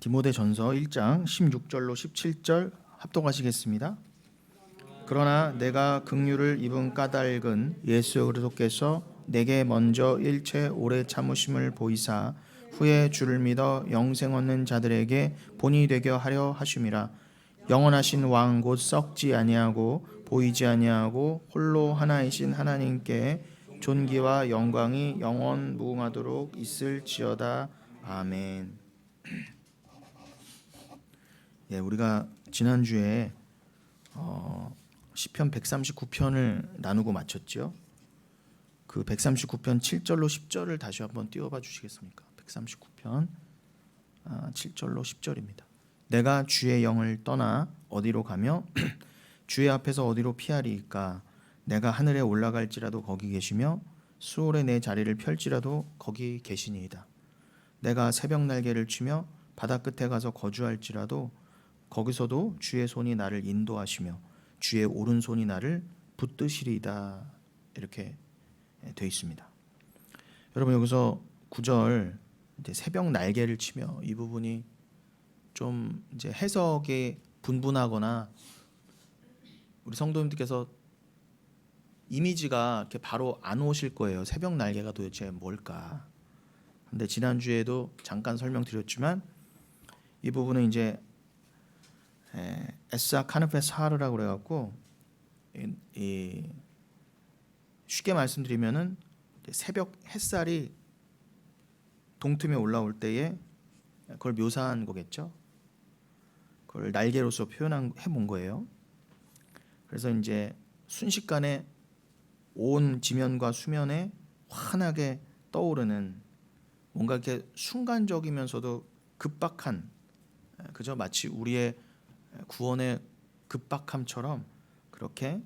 디모데전서 1장 16절로 17절 합독하시겠습니다. 그러나 내가 긍휼을 입은 까닭은 예수 그리스도께서 내게 먼저 일체 오래 참으심을 보이사 후에 주를 믿어 영생 얻는 자들에게 본이 되게 하려 하심이라. 영원하신 왕 곧 썩지 아니하고 보이지 아니하고 홀로 하나이신 하나님께 존귀와 영광이 영원 무궁하도록 있을지어다. 아멘. 예, 우리가 지난주에 시편 139편을 나누고 마쳤죠. 그 139편 7절로 10절을 다시 한번 띄워봐 주시겠습니까? 139편 7절로 10절입니다. 내가 주의 영을 떠나 어디로 가며 주의 앞에서 어디로 피하리이까? 내가 하늘에 올라갈지라도 거기 계시며 수월에 내 자리를 펼지라도 거기 계시니이다. 내가 새벽 날개를 치며 바다 끝에 가서 거주할지라도 거기서도 주의 손이 나를 인도하시며 주의 오른손이 나를 붙드시리이다. 이렇게 되어 있습니다. 여러분, 여기서 9절 이제 새벽 날개를 치며, 이 부분이 좀 이제 해석에 분분하거나 우리 성도님들께서 이미지가 이렇게 바로 안 오실 거예요. 새벽 날개가 도대체 뭘까? 근데 지난주에도 잠깐 설명드렸지만 이 부분은 이제 에사 카누페 사르라고 그래갖고 쉽게 말씀드리면은 새벽 햇살이 동틈에 올라올 때에 그걸 묘사한 거겠죠. 그걸 날개로서 해본 거예요. 그래서 이제 순식간에 온 지면과 수면에 환하게 떠오르는, 뭔가 이렇게 순간적이면서도 급박한, 그저 마치 우리의 구원의 급박함처럼 그렇게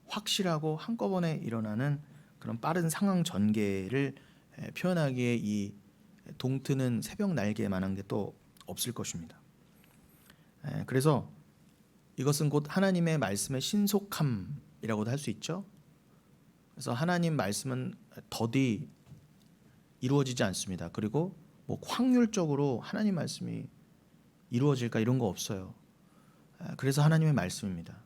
확실하고 한꺼번에 일어나는 그런 빠른 상황 전개를 표현하기에 이 동트는 새벽 날개만한 게 또 없을 것입니다. 그래서 이것은 곧 하나님의 말씀의 신속함이라고도 할 수 있죠. 그래서 하나님 말씀은 더디 이루어지지 않습니다. 그리고 뭐 확률적으로 하나님 말씀이 이루어질까 이런 거 없어요. 그래서 하나님의 말씀입니다.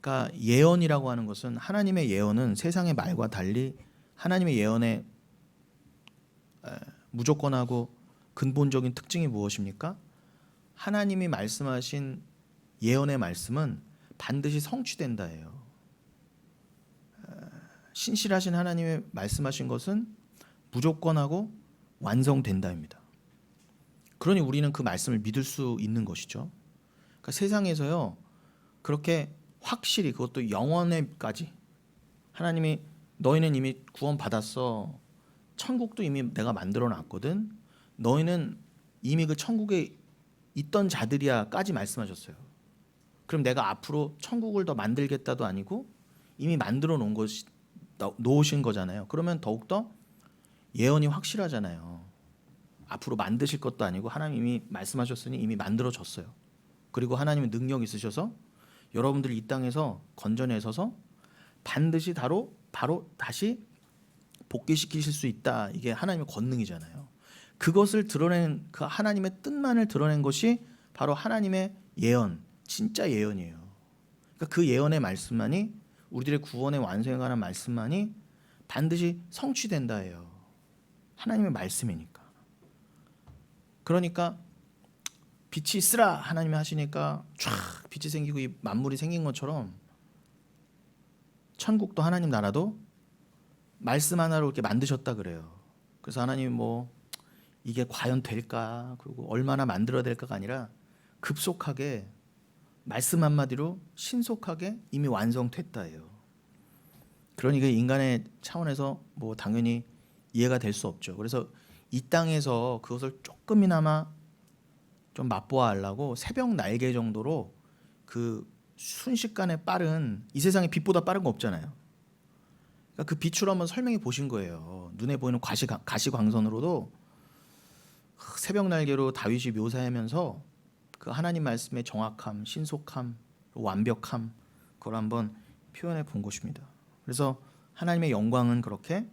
그러니까 예언이라고 하는 것은, 하나님의 예언은 세상의 말과 달리 하나님의 예언의 무조건하고 근본적인 특징이 무엇입니까? 하나님이 말씀하신 예언의 말씀은 반드시 성취된다예요. 신실하신 하나님의 말씀하신 것은 무조건하고 완성된다입니다. 그러니 우리는 그 말씀을 믿을 수 있는 것이죠. 그러니까 세상에서요, 그렇게 확실히, 그것도 영원에까지 하나님이 너희는 이미 구원 받았어, 천국도 이미 내가 만들어 놨거든, 너희는 이미 그 천국에 있던 자들이야까지 말씀하셨어요. 그럼 내가 앞으로 천국을 더 만들겠다도 아니고 이미 만들어 놓으신 거잖아요. 그러면 더욱더 예언이 확실하잖아요. 앞으로 만드실 것도 아니고 하나님이 말씀하셨으니 이미 만들어졌어요. 그리고 하나님의 능력이 있으셔서 여러분들을 이 땅에서 건져내셔서 반드시 바로 다시 복귀시키실 수 있다. 이게 하나님의 권능이잖아요. 그것을 드러낸, 그 하나님의 뜻만을 드러낸 것이 바로 하나님의 예언, 진짜 예언이에요. 그러니까 그 예언의 말씀만이, 우리들의 구원의 완성에 관한 말씀만이 반드시 성취된다예요. 하나님의 말씀이니까. 그러니까 빛이 있으라 하나님이 하시니까 쫙 빛이 생기고 이 만물이 생긴 것처럼 천국도 하나님 나라도 말씀 하나로 이렇게 만드셨다 그래요. 그래서 하나님이 뭐 이게 과연 될까, 그리고 얼마나 만들어야 될까가 아니라 급속하게 말씀 한마디로 신속하게 이미 완성됐다예요. 그러니까 인간의 차원에서 뭐 당연히 이해가 될 수 없죠. 그래서 이 땅에서 그것을 조금이나마 좀 맛보아 하려고 새벽 날개 정도로 그 순식간에 빠른, 이 세상에 빛보다 빠른 거 없잖아요. 그러니까 그 빛으로 한번 설명해 보신 거예요. 눈에 보이는 가시광선으로도 새벽 날개로 다윗이 묘사하면서 그 하나님 말씀의 정확함, 신속함, 완벽함, 그걸 한번 표현해 본 것입니다. 그래서 하나님의 영광은 그렇게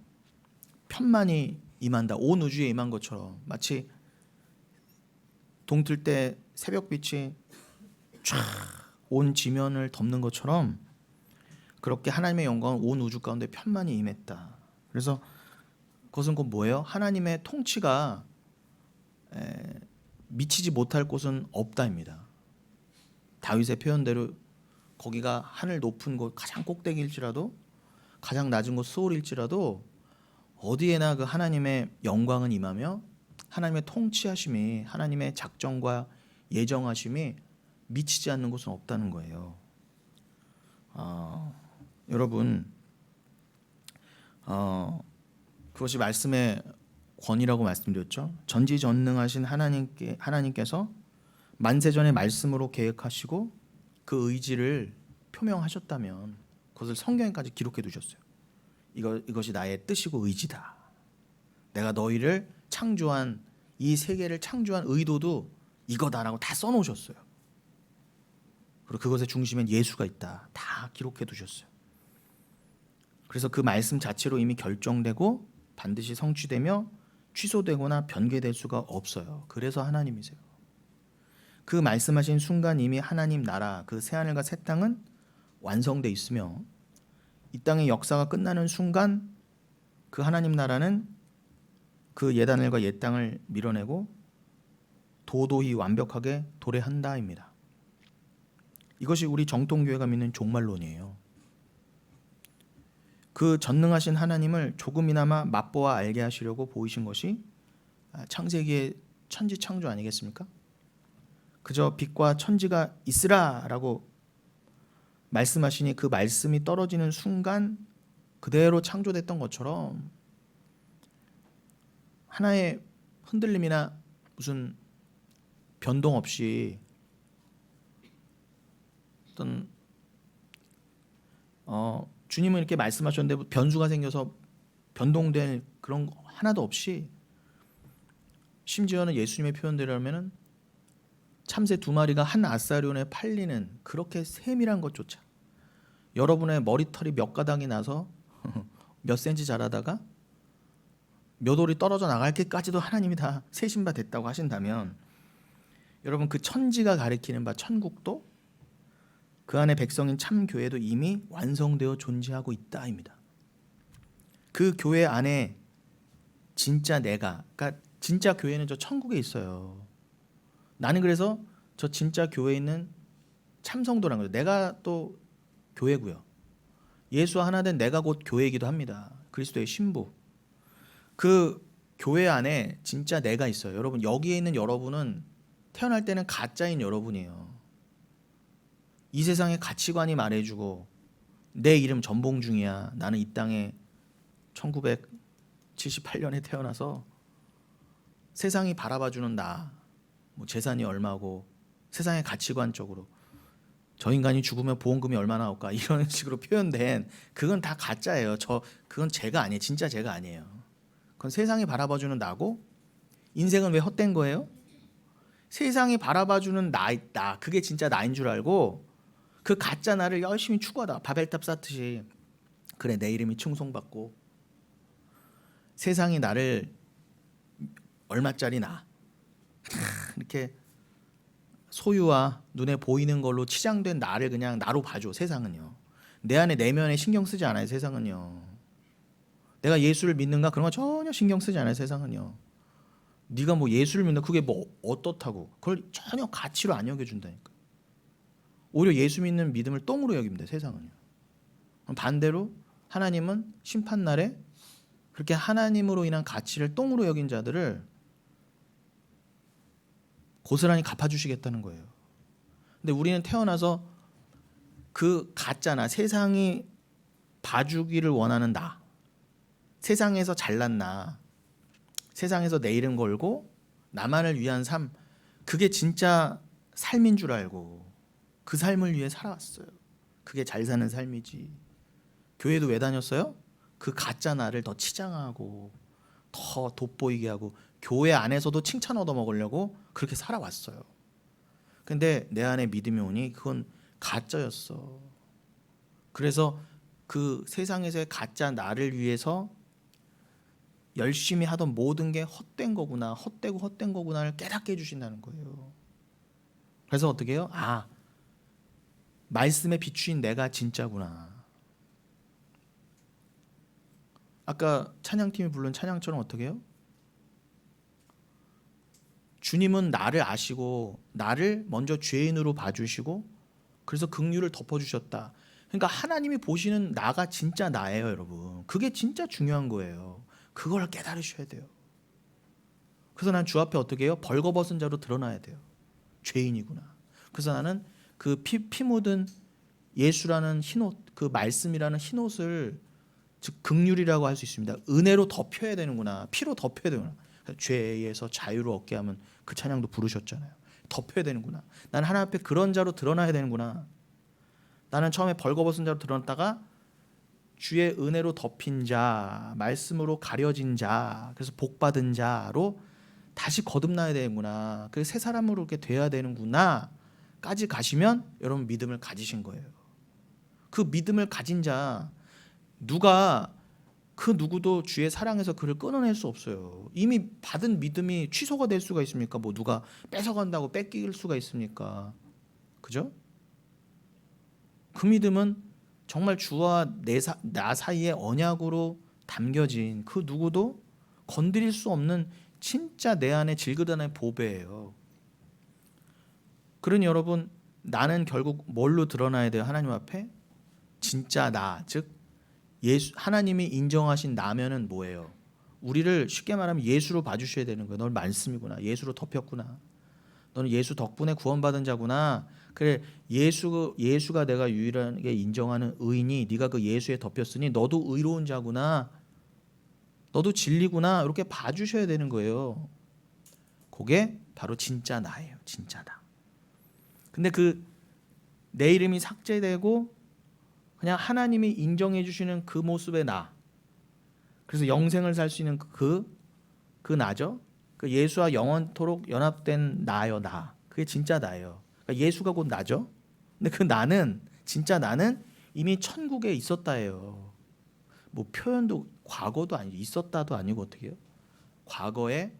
편만이 임한다, 온 우주에 임한 것처럼, 마치 동틀 때 새벽빛이 쫙 온 지면을 덮는 것처럼 그렇게 하나님의 영광은 온 우주 가운데 편만히 임했다. 그래서 그것은 곧 뭐예요? 하나님의 통치가 미치지 못할 곳은 없다입니다. 다윗의 표현대로 거기가 하늘 높은 곳 가장 꼭대기일지라도 가장 낮은 곳 소울일지라도 어디에나 그 하나님의 영광은 임하며 하나님의 통치하심이 하나님의 작정과 예정하심이 미치지 않는 곳은 없다는 거예요. 여러분 그것이 말씀의 권위라고 말씀드렸죠. 전지전능하신 하나님께서 만세전의 말씀으로 계획하시고 그 의지를 표명하셨다면 그것을 성경에까지 기록해 두셨어요. 이것이 나의 뜻이고 의지다. 내가 너희를 창조한 이 세계를 창조한 의도도 이거다라고 다 써놓으셨어요. 그리고 그것의 중심엔 예수가 있다. 다 기록해 두셨어요. 그래서 그 말씀 자체로 이미 결정되고 반드시 성취되며 취소되거나 변개될 수가 없어요. 그래서 하나님이세요. 그 말씀하신 순간 이미 하나님 나라 그 새하늘과 새 땅은 완성돼 있으며 이 땅의 역사가 끝나는 순간 그 하나님 나라는 그 옛하늘과 옛 땅을 밀어내고 도도히 완벽하게 도래한다입니다. 이것이 우리 정통교회가 믿는 종말론이에요. 그 전능하신 하나님을 조금이나마 맛보아 알게 하시려고 보이신 것이 창세기의 천지 창조 아니겠습니까? 그저 빛과 천지가 있으라라고 말씀하시니 그 말씀이 떨어지는 순간 그대로 창조됐던 것처럼 하나의 흔들림이나 무슨 변동 없이 어떤 주님은 이렇게 말씀하셨는데 변수가 생겨서 변동될 그런 거 하나도 없이 심지어는 예수님의 표현대로라면은 참새 2마리가 한 아사리온에 팔리는 그렇게 세밀한 것조차 여러분의 머리털이 몇 가닥이 나서 몇 센치 자라다가 몇 올이 떨어져 나갈 때까지도 하나님이 다 세신 바 됐다고 하신다면 여러분 그 천지가 가리키는 바 천국도 그 안에 백성인 참 교회도 이미 완성되어 존재하고 있다입니다. 그 교회 안에 진짜 내가 그러니까 진짜 교회는 저 천국에 있어요. 나는 그래서 저 진짜 교회에 있는 참성도라는 거죠. 내가 또 교회고요. 예수와 하나 된 내가 곧 교회이기도 합니다. 그리스도의 신부. 그 교회 안에 진짜 내가 있어요. 여러분 여기에 있는 여러분은 태어날 때는 가짜인 여러분이에요. 이 세상의 가치관이 말해주고 내 이름 전봉중이야. 나는 이 땅에 1978년에 태어나서 세상이 바라봐주는 나, 뭐 재산이 얼마고 세상의 가치관적으로 저 인간이 죽으면 보험금이 얼마 나올까 이런 식으로 표현된 그건 다 가짜예요. 그건 제가 아니에요. 진짜 제가 아니에요. 그건 세상이 바라봐주는 나고 인생은 왜 헛된 거예요? 세상이 바라봐주는 나 그게 진짜 나인 줄 알고 그 가짜 나를 열심히 추구하다 바벨탑 쌓듯이 그래 내 이름이 칭송받고 세상이 나를 얼마짜리 나 이렇게 소유와 눈에 보이는 걸로 치장된 나를 그냥 나로 봐줘. 세상은요. 내 안에 내면에 신경 쓰지 않아요. 세상은요. 내가 예수를 믿는가 그런 거 전혀 신경 쓰지 않아요. 세상은요. 네가 뭐 예수를 믿는 그게 뭐 어떻다고 그걸 전혀 가치로 안 여겨준다니까. 오히려 예수 믿는 믿음을 똥으로 여깁니다. 세상은요. 반대로 하나님은 심판날에 그렇게 하나님으로 인한 가치를 똥으로 여긴 자들을 고스란히 갚아주시겠다는 거예요. 근데 우리는 태어나서 그 가짜나 세상이 봐주기를 원하는 나, 세상에서 잘난 나, 세상에서 내 이름 걸고 나만을 위한 삶, 그게 진짜 삶인 줄 알고 그 삶을 위해 살아왔어요. 그게 잘 사는 삶이지. 교회도 왜 다녔어요? 그 가짜 나를 더 치장하고 더 돋보이게 하고 교회 안에서도 칭찬 얻어먹으려고 그렇게 살아왔어요. 근데 내 안에 믿음이 오니 그건 가짜였어. 그래서 그 세상에서의 가짜 나를 위해서 열심히 하던 모든 게 헛된 거구나, 헛된 거구나를 깨닫게 해주신다는 거예요. 그래서 어떻게 해요? 아, 말씀에 비추인 내가 진짜구나. 아까 찬양팀이 부른 찬양처럼 어떻게 해요? 주님은 나를 아시고 나를 먼저 죄인으로 봐주시고 그래서 긍휼을 덮어주셨다. 그러니까 하나님이 보시는 나가 진짜 나예요, 여러분. 그게 진짜 중요한 거예요. 그걸 깨달으셔야 돼요. 그래서 난 주 앞에 어떻게 해요? 벌거벗은 자로 드러나야 돼요. 죄인이구나. 그래서 나는 그 피 묻은 예수라는 흰옷, 그 말씀이라는 흰옷을 즉 긍휼이라고 할 수 있습니다. 은혜로 덮여야 되는구나. 피로 덮여야 되구나. 죄에서 자유를 얻게 하면 그 찬양도 부르셨잖아요. 덮여야 되는구나. 나는 하나님 앞에 그런 자로 드러나야 되는구나. 나는 처음에 벌거벗은 자로 드러났다가 주의 은혜로 덮인 자, 말씀으로 가려진 자, 그래서 복 받은 자로 다시 거듭나야 되는구나. 그래서 새 사람으로 이렇게 돼야 되는구나까지 가시면 여러분 믿음을 가지신 거예요. 그 믿음을 가진 자 누가 그 누구도 주의 사랑에서 그를 끊어낼 수 없어요. 이미 받은 믿음이 취소가 될 수가 있습니까? 뭐 누가 뺏어간다고 뺏길 수가 있습니까? 그죠? 그 믿음은 정말 주와 나 사이의 언약으로 담겨진 그 누구도 건드릴 수 없는 진짜 내 안에 질그릇 보배예요. 그러니 여러분 나는 결국 뭘로 드러나야 돼요? 하나님 앞에 진짜 나, 즉 예수, 하나님이 인정하신 나면은 뭐예요? 우리를 쉽게 말하면 예수로 봐주셔야 되는 거예요. 넌 말씀이구나. 예수로 덮였구나. 너는 예수 덕분에 구원받은 자구나. 그래, 예수가 내가 유일하게 인정하는 의인이 네가 그 예수에 덮였으니 너도 의로운 자구나. 너도 진리구나. 이렇게 봐주셔야 되는 거예요. 그게 바로 진짜 나예요. 진짜 나. 근데 그 내 이름이 삭제되고 그냥 하나님이 인정해 주시는 그 모습의 나. 그래서 영생을 살 수 있는 그 나죠. 그 예수와 영원토록 연합된 나요, 나. 그게 진짜 나예요. 그러니까 예수가 곧 나죠. 근데 그 나는 진짜 나는 이미 천국에 있었다예요. 뭐 표현도 과거도 아니고 있었다도 아니고 어떻게 해요? 과거에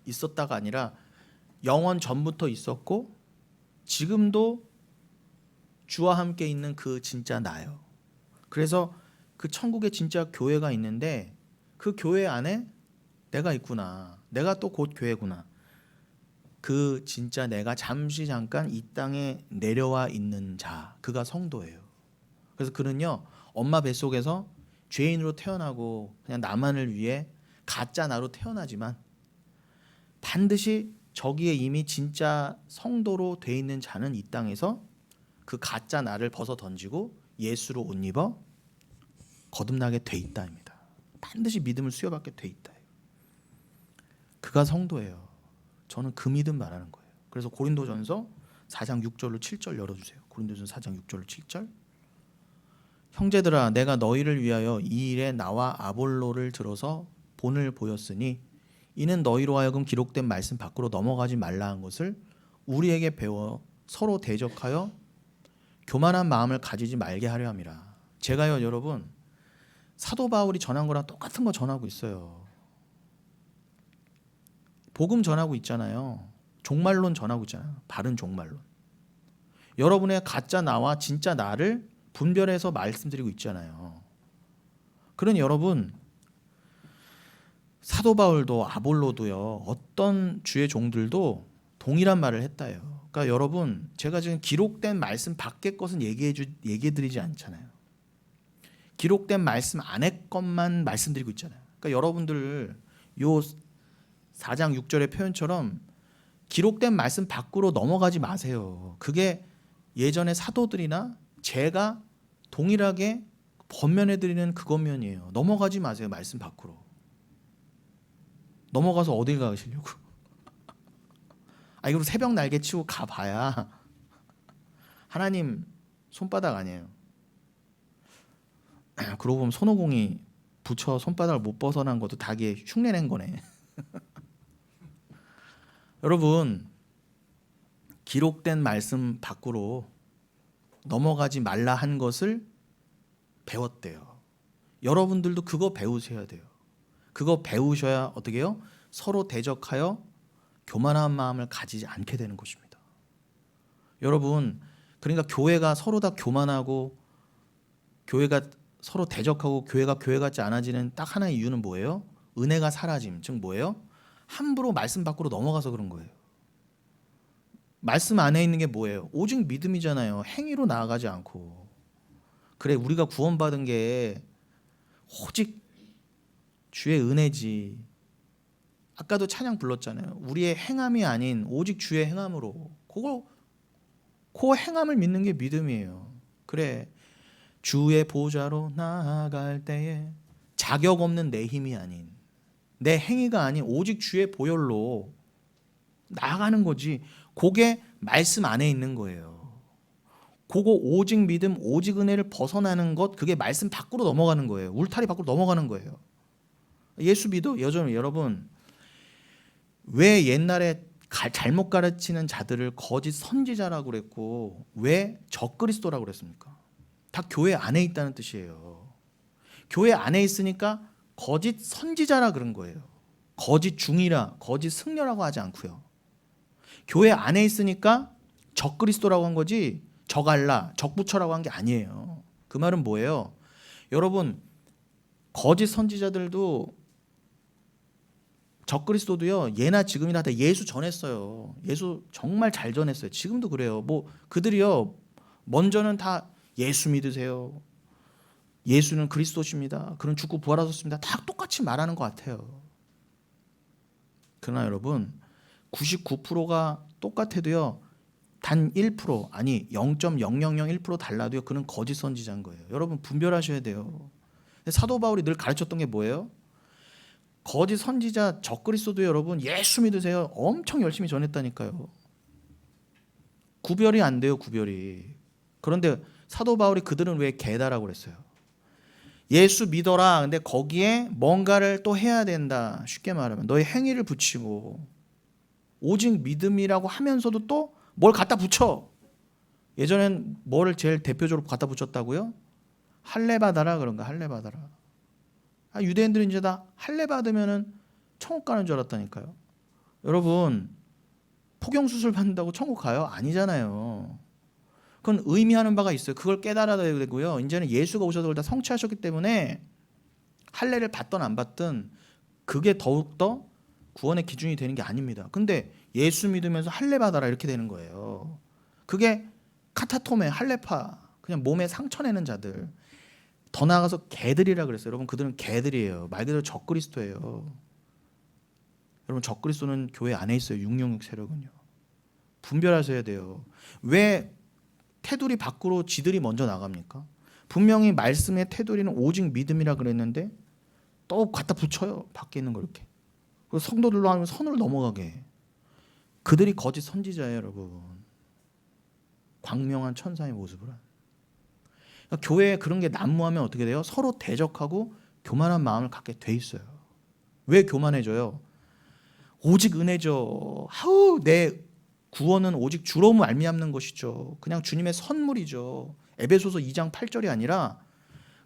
있었다가 아니라 영원 전부터 있었고 지금도 주와 함께 있는 그 진짜 나요. 그래서 그 천국에 진짜 교회가 있는데 그 교회 안에 내가 있구나. 내가 또 곧 교회구나. 그 진짜 내가 잠깐 이 땅에 내려와 있는 자, 그가 성도예요. 그래서 그는요 엄마 뱃속에서 죄인으로 태어나고 그냥 나만을 위해 가짜 나로 태어나지만 반드시 저기에 이미 진짜 성도로 돼 있는 자는 이 땅에서 그 가짜 나를 벗어 던지고 예수로 옷 입어 거듭나게 돼 있다입니다. 반드시 믿음을 수여받게 돼 있다. 그가 성도예요. 저는 그 믿음 말하는 거예요. 그래서 고린도전서 4장 6절로 7절 열어주세요. 고린도전서 4장 6절로 7절. 형제들아 내가 너희를 위하여 이 일에 나와 아볼로를 들어서 본을 보였으니 이는 너희로 하여금 기록된 말씀 밖으로 넘어가지 말라 한 것을 우리에게 배워 서로 대적하여 교만한 마음을 가지지 말게 하려 함이라. 제가요 여러분 사도 바울이 전한 거랑 똑같은 거 전하고 있어요. 복음 전하고 있잖아요. 종말론 전하고 있잖아요. 바른 종말론. 여러분의 가짜 나와 진짜 나를 분별해서 말씀드리고 있잖아요. 그러니 여러분 사도 바울도 아볼로도요 어떤 주의 종들도 동일한 말을 했다요. 그러니까 여러분 제가 지금 기록된 말씀 밖의 것은 얘기해드리지 않잖아요. 기록된 말씀 안의 것만 말씀드리고 있잖아요. 그러니까 여러분들 요 4장 6절의 표현처럼 기록된 말씀 밖으로 넘어가지 마세요. 그게 예전의 사도들이나 제가 동일하게 번면해드리는 그것면이에요. 넘어가지 마세요. 말씀 밖으로. 넘어가서 어딜 가시려고. 그럼 새벽 날개 치고 가봐야 하나님 손바닥 아니에요. 그러고 보면 손오공이 부처 손바닥을 못 벗어난 것도 닭이 흉내낸 거네. 여러분 기록된 말씀 밖으로 넘어가지 말라 한 것을 배웠대요. 여러분들도 그거 배우셔야 돼요. 그거 배우셔야 어떻게 해요? 서로 대적하여 교만한 마음을 가지지 않게 되는 것입니다. 여러분, 그러니까 교회가 서로 다 교만하고 교회가 서로 대적하고 교회가 교회 같지 않아지는 딱 하나의 이유는 뭐예요? 은혜가 사라짐. 즉 뭐예요? 함부로 말씀 밖으로 넘어가서 그런 거예요. 말씀 안에 있는 게 뭐예요? 오직 믿음이잖아요. 행위로 나아가지 않고. 그래, 우리가 구원받은 게 오직 주의 은혜지. 아까도 찬양 불렀잖아요. 우리의 행함이 아닌 오직 주의 행함으로. 그 행함을 믿는 게 믿음이에요. 그래, 주의 보좌로 나아갈 때에 자격 없는 내 힘이 아닌, 내 행위가 아닌 오직 주의 보혈로 나아가는 거지. 그게 말씀 안에 있는 거예요. 그거 오직 믿음, 오직 은혜를 벗어나는 것, 그게 말씀 밖으로 넘어가는 거예요. 울타리 밖으로 넘어가는 거예요. 예수 믿어. 여러분, 왜 옛날에 잘못 가르치는 자들을 거짓 선지자라고 그랬고 왜 적그리스도라고 그랬습니까? 다 교회 안에 있다는 뜻이에요. 교회 안에 있으니까 거짓 선지자라 그런 거예요. 거짓 중이라, 거짓 승려라고 하지 않고요. 교회 안에 있으니까 적그리스도라고 한 거지 적알라, 적부처라고 한 게 아니에요. 그 말은 뭐예요? 여러분, 거짓 선지자들도 적그리스도도요, 예나 지금이나 다 예수 전했어요. 예수 정말 잘 전했어요. 지금도 그래요. 뭐 그들이요, 먼저는 다 예수 믿으세요. 예수는 그리스도십니다. 그는 죽고 부활하셨습니다. 다 똑같이 말하는 것 같아요. 그러나 여러분, 99%가 똑같아도요, 단 1% 아니 0.0001% 달라도요, 그는 거짓 선지자인 거예요. 여러분 분별하셔야 돼요. 사도 바울이 늘 가르쳤던 게 뭐예요? 거짓 선지자 적그리스도도 여러분 예수 믿으세요. 엄청 열심히 전했다니까요. 구별이 안 돼요, 구별이. 그런데 사도 바울이 그들은 왜 개다라고 그랬어요? 예수 믿어라. 근데 거기에 뭔가를 또 해야 된다. 쉽게 말하면 너의 행위를 붙이고 오직 믿음이라고 하면서도 또 뭘 갖다 붙여. 예전엔 뭐를 제일 대표적으로 갖다 붙였다고요? 할례 받아라 그런가. 할례 받아라. 유대인들은 이제 다 할례 받으면은 천국 가는 줄 알았다니까요. 여러분, 포경수술 받는다고 천국 가요? 아니잖아요. 그건 의미하는 바가 있어요. 그걸 깨달아야 되고요. 이제는 예수가 오셔서 그걸 다 성취하셨기 때문에 할례를 받든 안 받든 그게 더욱더 구원의 기준이 되는 게 아닙니다. 근데 예수 믿으면서 할례 받아라 이렇게 되는 거예요. 그게 카타토메, 할례파, 그냥 몸에 상처 내는 자들. 더 나아가서 개들이라 그랬어요. 여러분, 그들은 개들이에요. 말 그대로 적그리스도예요. 여러분, 적그리스도는 교회 안에 있어요. 666 세력은요. 분별하셔야 돼요. 왜 테두리 밖으로 지들이 먼저 나갑니까? 분명히 말씀의 테두리는 오직 믿음이라 그랬는데 또 갖다 붙여요. 밖에 있는 거 이렇게. 그리고 성도들로 하면 선을 넘어가게. 그들이 거짓 선지자예요, 여러분. 광명한 천사의 모습을 한. 그러니까 교회에 그런 게 난무하면 어떻게 돼요? 서로 대적하고 교만한 마음을 갖게 돼 있어요. 왜 교만해져요? 오직 은혜죠. 내 구원은 오직 주로 말미암는 것이죠. 그냥 주님의 선물이죠. 에베소서 2장 8절이 아니라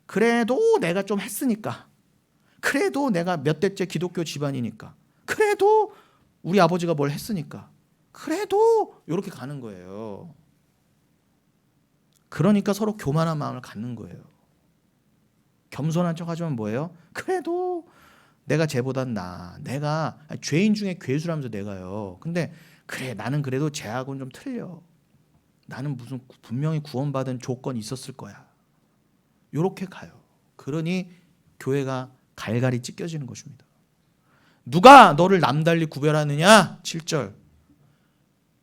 그래도 내가 좀 했으니까, 그래도 내가 몇 대째 기독교 집안이니까, 그래도 우리 아버지가 뭘 했으니까, 그래도 이렇게 가는 거예요. 그러니까 서로 교만한 마음을 갖는 거예요. 겸손한 척 하지만 뭐예요? 그래도 내가 쟤보단 나아. 내가 죄인 중에 괴수라면서 내가요. 근데 그래, 나는 그래도 쟤하고는 좀 틀려. 나는 무슨 분명히 구원받은 조건이 있었을 거야. 이렇게 가요. 그러니 교회가 갈갈이 찢겨지는 것입니다. 누가 너를 남달리 구별하느냐? 7절.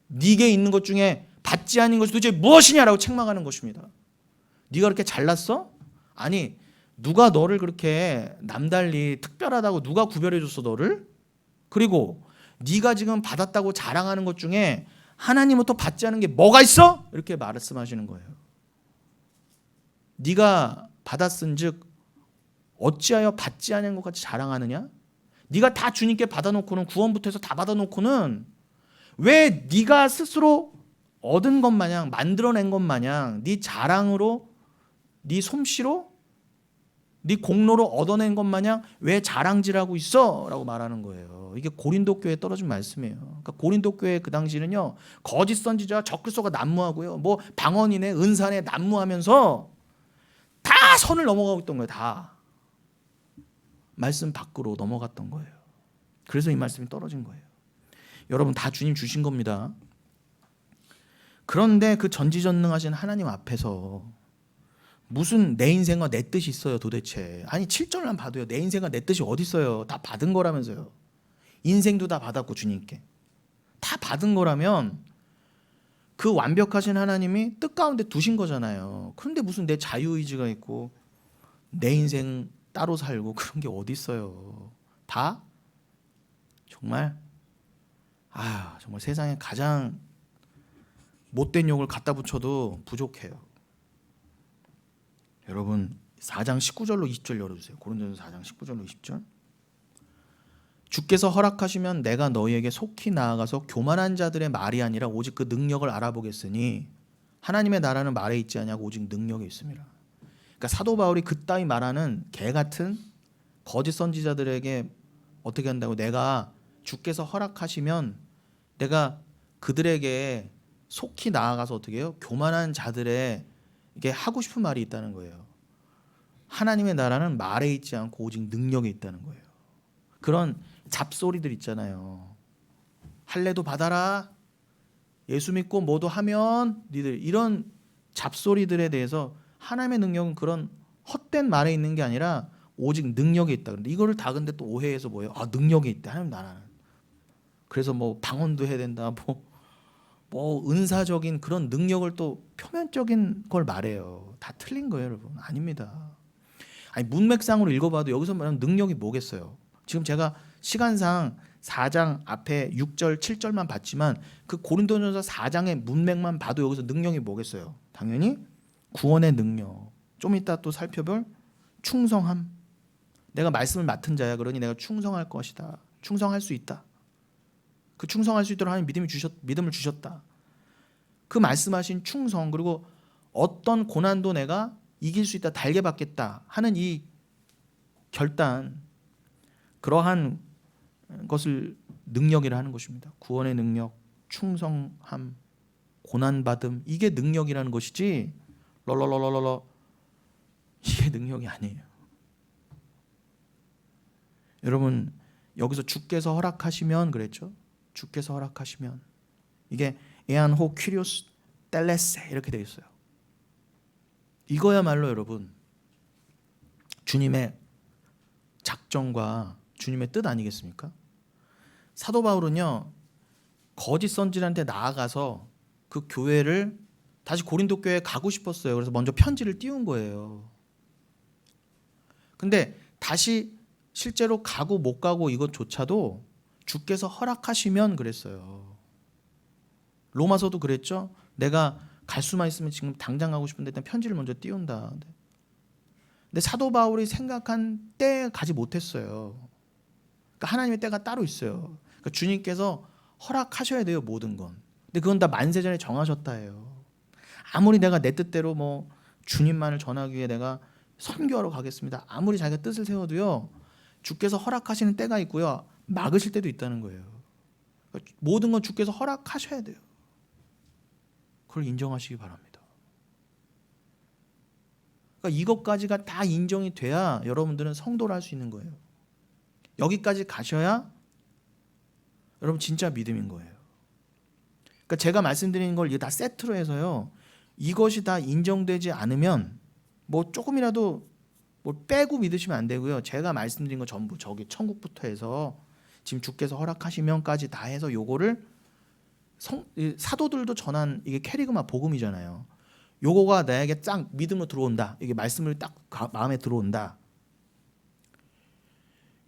네게 있는 것 중에 받지 않은 것이 도대체 무엇이냐라고 책망하는 것입니다. 네가 그렇게 잘났어? 아니, 누가 너를 그렇게 남달리 특별하다고 누가 구별해줬어 너를? 그리고 네가 지금 받았다고 자랑하는 것 중에 하나님부터 받지 않은 게 뭐가 있어? 이렇게 말씀하시는 거예요. 네가 받았은즉 어찌하여 받지 않은 것 같이 자랑하느냐? 네가 다 주님께 받아놓고는, 구원부터 해서 다 받아놓고는 왜 네가 스스로 얻은 것 마냥, 만들어낸 것 마냥 네 자랑으로, 네 솜씨로 네 공로로 얻어낸 것 마냥 왜 자랑질하고 있어? 라고 말하는 거예요. 이게 고린도 교회에 떨어진 말씀이에요. 그러니까 고린도 교회 그 당시는요, 거짓 선지자 적그리스도가 난무하고요, 뭐 방언이네 은사네 난무하면서 다 선을 넘어가고 있던 거예요. 다 말씀 밖으로 넘어갔던 거예요. 그래서 이 말씀이 떨어진 거예요. 여러분, 다 주님 주신 겁니다. 그런데 그 전지전능하신 하나님 앞에서 무슨 내 인생과 내 뜻이 있어요 도대체. 아니 7절만 봐도요, 내 인생과 내 뜻이 어디 있어요. 다 받은 거라면서요. 인생도 다 받았고 주님께 다 받은 거라면 그 완벽하신 하나님이 뜻 가운데 두신 거잖아요. 그런데 무슨 내 자유의지가 있고 내 인생 따로 살고 그런 게 어디 있어요. 다 정말 정말 세상에 가장 못된 욕을 갖다 붙여도 부족해요. 여러분 4장 19절로 20절 열어주세요. 고린도전서 4장 19절로 20절. 주께서 허락하시면 내가 너희에게 속히 나아가서 교만한 자들의 말이 아니라 오직 그 능력을 알아보겠으니 하나님의 나라는 말에 있지 아니하고 오직 능력에 있습니다. 그러니까 사도 바울이 그따위 말하는 개 같은 거짓 선지자들에게 어떻게 한다고, 내가 주께서 허락하시면 내가 그들에게 속히 나아가서 어떻게 해요? 교만한 자들의 이게 하고 싶은 말이 있다는 거예요. 하나님의 나라는 말에 있지 않고 오직 능력에 있다는 거예요. 그런 잡소리들 있잖아요. 할례도 받아라, 예수 믿고 뭐도 하면 니들, 이런 잡소리들에 대해서 하나님의 능력은 그런 헛된 말에 있는 게 아니라 오직 능력에 있다. 그런데 이거를 다 근데 또 오해해서 뭐예요? 능력에 있다. 하나님 나라는. 그래서 뭐 방언도 해야 된다. 뭐 은사적인 그런 능력을 또 표면적인 걸 말해요. 다 틀린 거예요, 여러분. 아닙니다. 아니 문맥상으로 읽어봐도 여기서 말하는 능력이 뭐겠어요? 지금 제가 시간상 4장 앞에 6절, 7절만 봤지만 그 고린도전서 4장의 문맥만 봐도 여기서 능력이 뭐겠어요? 당연히 구원의 능력. 좀 이따 또 살펴볼 충성함. 내가 말씀을 맡은 자야. 그러니 내가 충성할 것이다. 충성할 수 있다. 그 충성할 수 있도록 하나님 믿음을 주셨다. 그 말씀하신 충성, 그리고 어떤 고난도 내가 이길 수 있다, 달게 받겠다 하는 이 결단, 그러한 것을 능력이라 하는 것입니다. 구원의 능력, 충성함, 고난받음, 이게 능력이라는 것이지 럴럴럴럴러 이게 능력이 아니에요. 여러분 여기서 주께서 허락하시면 그랬죠. 주께서 허락하시면 이게 에안호 퀴리오스 텔레세 이렇게 되어 있어요. 이거야말로 여러분 주님의 작정과 주님의 뜻 아니겠습니까? 사도 바울은요 거짓 선지자한테 나아가서 그 교회를 다시 고린도 교회에 가고 싶었어요. 그래서 먼저 편지를 띄운 거예요. 근데 다시 실제로 가고 못 가고 이것조차도 주께서 허락하시면 그랬어요. 로마서도 그랬죠. 내가 갈 수만 있으면 지금 당장 가고 싶은데 일단 편지를 먼저 띄운다. 근데 사도 바울이 생각한 때에 가지 못했어요. 그러니까 하나님의 때가 따로 있어요. 그러니까 주님께서 허락하셔야 돼요, 모든 건. 근데 그건 다 만세 전에 정하셨다 해요. 아무리 내가 내 뜻대로 뭐 주님만을 전하기 위해 내가 선교하러 가겠습니다. 아무리 자기가 뜻을 세워도요, 주께서 허락하시는 때가 있고요, 막으실 때도 있다는 거예요. 그러니까 모든 건 주께서 허락하셔야 돼요. 그걸 인정하시기 바랍니다. 그러니까 이것까지가 다 인정이 돼야 여러분들은 성도를 할 수 있는 거예요. 여기까지 가셔야 여러분 진짜 믿음인 거예요. 그러니까 제가 말씀드리는 걸 이거 다 세트로 해서요, 이것이 다 인정되지 않으면 뭐 조금이라도 뭐 빼고 믿으시면 안 되고요. 제가 말씀드린 거 전부 저기 천국부터 해서 지금 주께서 허락하시면까지 다 해서 요거를 사도들도 전한 이게 캐리그마 복음이잖아요. 요거가 나에게 딱 믿음으로 들어온다. 이게 말씀을 딱 마음에 들어온다.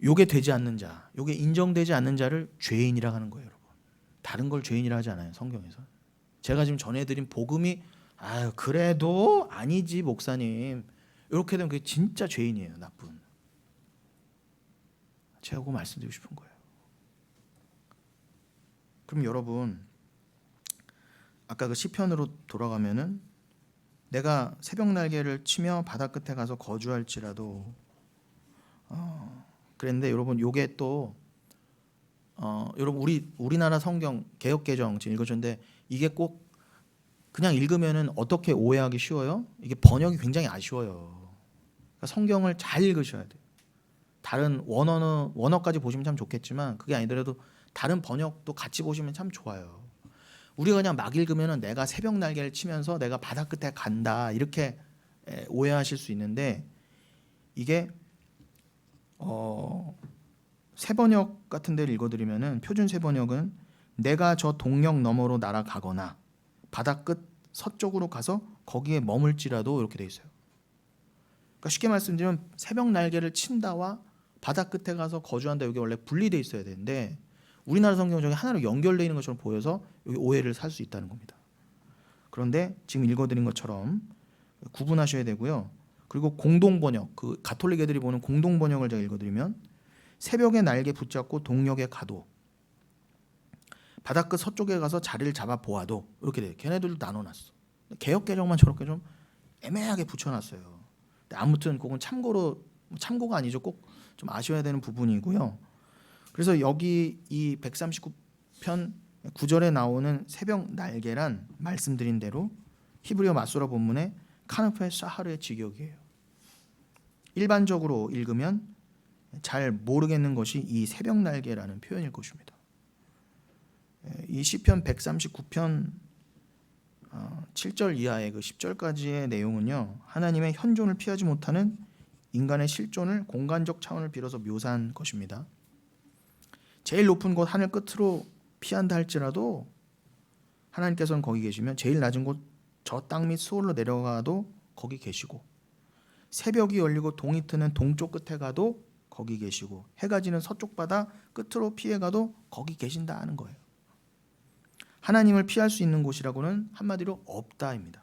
요게 되지 않는 자, 요게 인정되지 않는 자를 죄인이라 하는 거예요, 여러분. 다른 걸 죄인이라 하지 않아요, 성경에서. 제가 지금 전해드린 복음이 그래도 아니지 목사님, 이렇게 되면 그게 진짜 죄인이에요, 나쁜. 제가 그거 말씀드리고 싶은 거예요. 그럼 여러분 아까 그 시편으로 돌아가면은 내가 새벽 날개를 치며 바다 끝에 가서 거주할지라도 그랬는데 여러분 요게 또 여러분 우리나라 성경 개역개정 지금 읽어줬는데 이게 꼭 그냥 읽으면은 어떻게 오해하기 쉬워요? 이게 번역이 굉장히 아쉬워요. 그러니까 성경을 잘 읽으셔야 돼요. 다른 원어까지 보시면 참 좋겠지만 그게 아니더라도 다른 번역도 같이 보시면 참 좋아요. 우리가 그냥 막 읽으면은 내가 새벽 날개를 치면서 내가 바다 끝에 간다 이렇게 오해하실 수 있는데 이게 새번역 같은 데를 읽어드리면은 표준 새번역은 내가 저 동력 너머로 날아가거나 바다 끝 서쪽으로 가서 거기에 머물지라도 이렇게 돼 있어요. 그러니까 쉽게 말씀드리면 새벽 날개를 친다와 바다 끝에 가서 거주한다 여기 원래 분리돼 있어야 되는데 우리나라 성경 중에 하나로 연결되어 있는 것처럼 보여서 여기 오해를 살 수 있다는 겁니다. 그런데 지금 읽어드린 것처럼 구분하셔야 되고요. 그리고 공동번역, 그 가톨릭 애들이 보는 공동번역을 제가 읽어드리면 새벽에 날개 붙잡고 동력에 가도 바닷끝 서쪽에 가서 자리를 잡아 보아도 이렇게 돼요. 걔네들도 나눠놨어. 개역개정만 저렇게 좀 애매하게 붙여놨어요. 근데 아무튼 그건 참고가 아니죠. 꼭 좀 아셔야 되는 부분이고요. 그래서 여기 이 139편 9절에 나오는 새벽 날개란 말씀드린 대로 히브리어 마소라 본문의 카누페 사하르의 직역이에요. 일반적으로 읽으면 잘 모르겠는 것이 이 새벽 날개라는 표현일 것입니다. 이 시편 139편 7절 이하의 그 10절까지의 내용은요. 하나님의 현존을 피하지 못하는 인간의 실존을 공간적 차원을 빌어서 묘사한 것입니다. 제일 높은 곳 하늘 끝으로 피한다 할지라도 하나님께서는 거기 계시면 제일 낮은 곳 저 땅 밑 수월로 내려가도 거기 계시고 새벽이 열리고 동이 트는 동쪽 끝에 가도 거기 계시고 해가 지는 서쪽 바다 끝으로 피해 가도 거기 계신다 하는 거예요. 하나님을 피할 수 있는 곳이라고는 한마디로 없다입니다.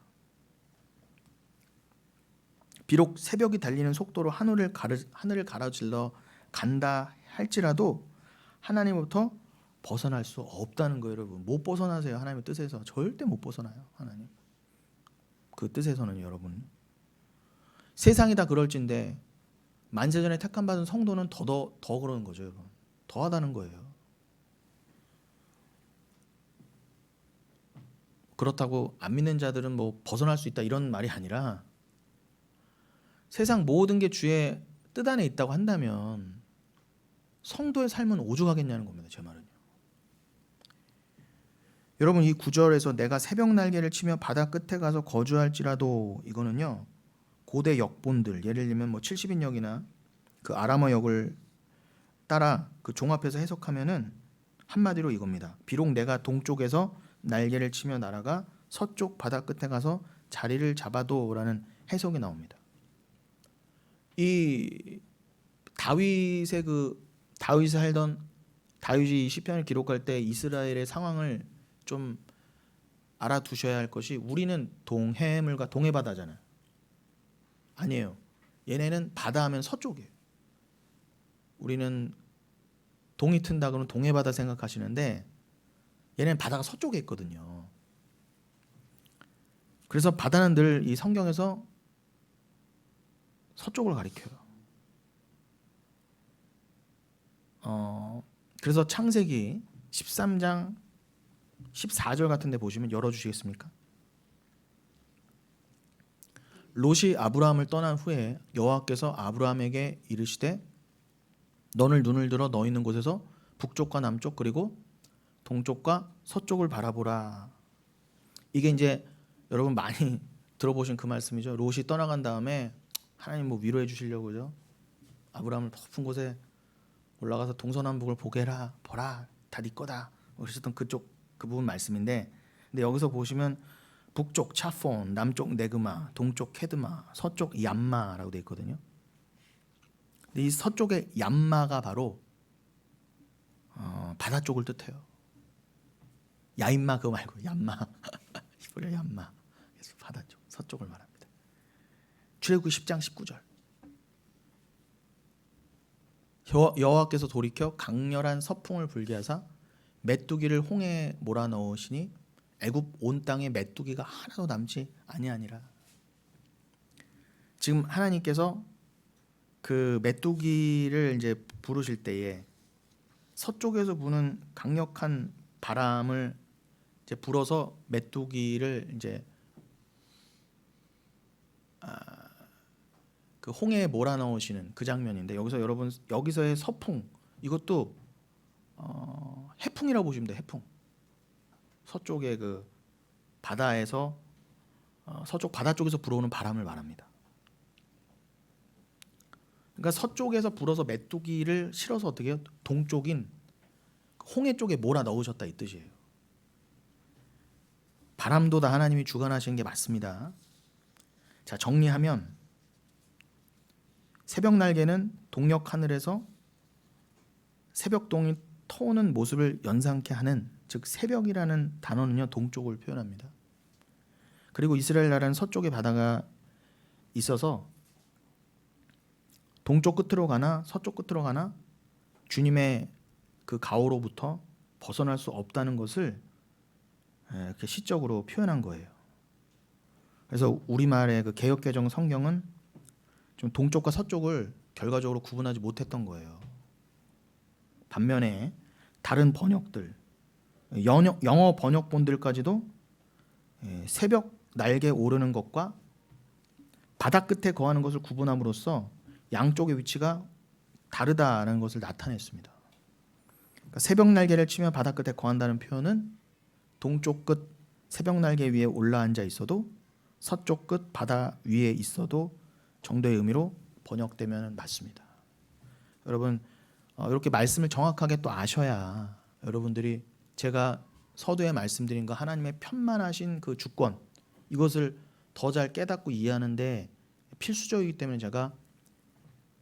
비록 새벽이 달리는 속도로 하늘을 가로질러 간다 할지라도 하나님으로부터 벗어날 수 없다는 거예요. 여러분 못 벗어나세요. 하나님의 뜻에서 절대 못 벗어나요. 하나님 그 뜻에서는 여러분 세상이 다 그럴진데 만세전에 택함 받은 성도는 더 그러는 거죠. 여러분 더하다는 거예요. 그렇다고 안 믿는 자들은 뭐 벗어날 수 있다 이런 말이 아니라 세상 모든 게 주의 뜻 안에 있다고 한다면 성도의 삶은 오죽하겠냐는 겁니다. 제 말은요. 여러분 이 9절에서 내가 새벽 날개를 치며 바다 끝에 가서 거주할지라도 이거는요. 고대 역본들 예를 들면 뭐 70인역이나 그 아람어 역을 따라 그 종합해서 해석하면은 한마디로 이겁니다. 비록 내가 동쪽에서 날개를 치며 날아가 서쪽 바다 끝에 가서 자리를 잡아도라는 해석이 나옵니다. 이 다윗이 살던 다윗이 이 시편을 기록할 때 이스라엘의 상황을 좀 알아두셔야 할 것이 우리는 동해물과 동해바다잖아요. 아니에요. 얘네는 바다 하면 서쪽이에요. 우리는 동이 튼다 그러면 동해바다 생각하시는데 얘네는 바다가 서쪽에 있거든요. 그래서 바다는 늘 이 성경에서 서쪽을 가리켜요. 그래서 창세기 13장 14절 같은 데 보시면 열어주시겠습니까? 롯이 아브라함을 떠난 후에 여호와께서 아브라함에게 이르시되 너는 눈을 들어 너 있는 곳에서 북쪽과 남쪽 그리고 동쪽과 서쪽을 바라보라. 이게 이제 여러분 많이 들어보신 그 말씀이죠. 롯이 떠나간 다음에 하나님 뭐 위로해 주시려고 그죠? 아브라함을 높은 곳에 올라가서 동서남북을 보게 해라. 보라. 다 네 거다. 그러셨던 그쪽 그 부분 말씀인데 근데 여기서 보시면 북쪽 차폰, 남쪽 네그마, 동쪽 케드마, 서쪽 얌마라고 되어 있거든요. 근데 이 서쪽의 얌마가 바로 바다 쪽을 뜻해요. 야인마 그거 말고 얌마. 히브리어 얌마. 그래서 바다 쪽, 서쪽을 말합니다. 출애굽기 10장 19절. 여호와께서 돌이켜 강렬한 서풍을 불게 하사 메뚜기를 홍해에 몰아넣으시니 애굽 온 땅에 메뚜기가 하나도 남지 아니하니라. 지금 하나님께서 그 메뚜기를 이제 부르실 때에 서쪽에서 부는 강력한 바람을 이제 불어서 메뚜기를 이제 그 홍해에 몰아넣으시는 그 장면인데, 여기서의 서풍, 이것도 해풍이라고 보시면 돼요. 해풍. 서쪽의 그 바다에서 서쪽 바다 쪽에서 불어오는 바람을 말합니다. 그러니까 서쪽에서 불어서 메뚜기를 실어서 어떻게 해요? 동쪽인 홍해 쪽에 몰아 넣으셨다 이 뜻이에요. 바람도 다 하나님이 주관하시는 게 맞습니다. 자, 정리하면 새벽 날개는 동력 하늘에서 새벽동이 터오는 모습을 연상케 하는, 즉 새벽이라는 단어는요 동쪽을 표현합니다. 그리고 이스라엘 나라는 서쪽에 바다가 있어서 동쪽 끝으로 가나 서쪽 끝으로 가나 주님의 그 가호로부터 벗어날 수 없다는 것을 이렇게 시적으로 표현한 거예요. 그래서 우리말의 그 개역개정 성경은 좀 동쪽과 서쪽을 결과적으로 구분하지 못했던 거예요. 반면에 다른 번역들, 영어 번역본들까지도 새벽 날개 오르는 것과 바다 끝에 거하는 것을 구분함으로써 양쪽의 위치가 다르다라는 것을 나타냈습니다. 그러니까 새벽 날개를 치며 바다 끝에 거한다는 표현은 동쪽 끝 새벽 날개 위에 올라앉아 있어도 서쪽 끝 바다 위에 있어도 정도의 의미로 번역되면 맞습니다. 여러분, 이렇게 말씀을 정확하게 또 아셔야 여러분들이 제가 서두에 말씀드린 거 하나님의 편만하신 그 주권, 이것을 더 잘 깨닫고 이해하는데 필수적이기 때문에 제가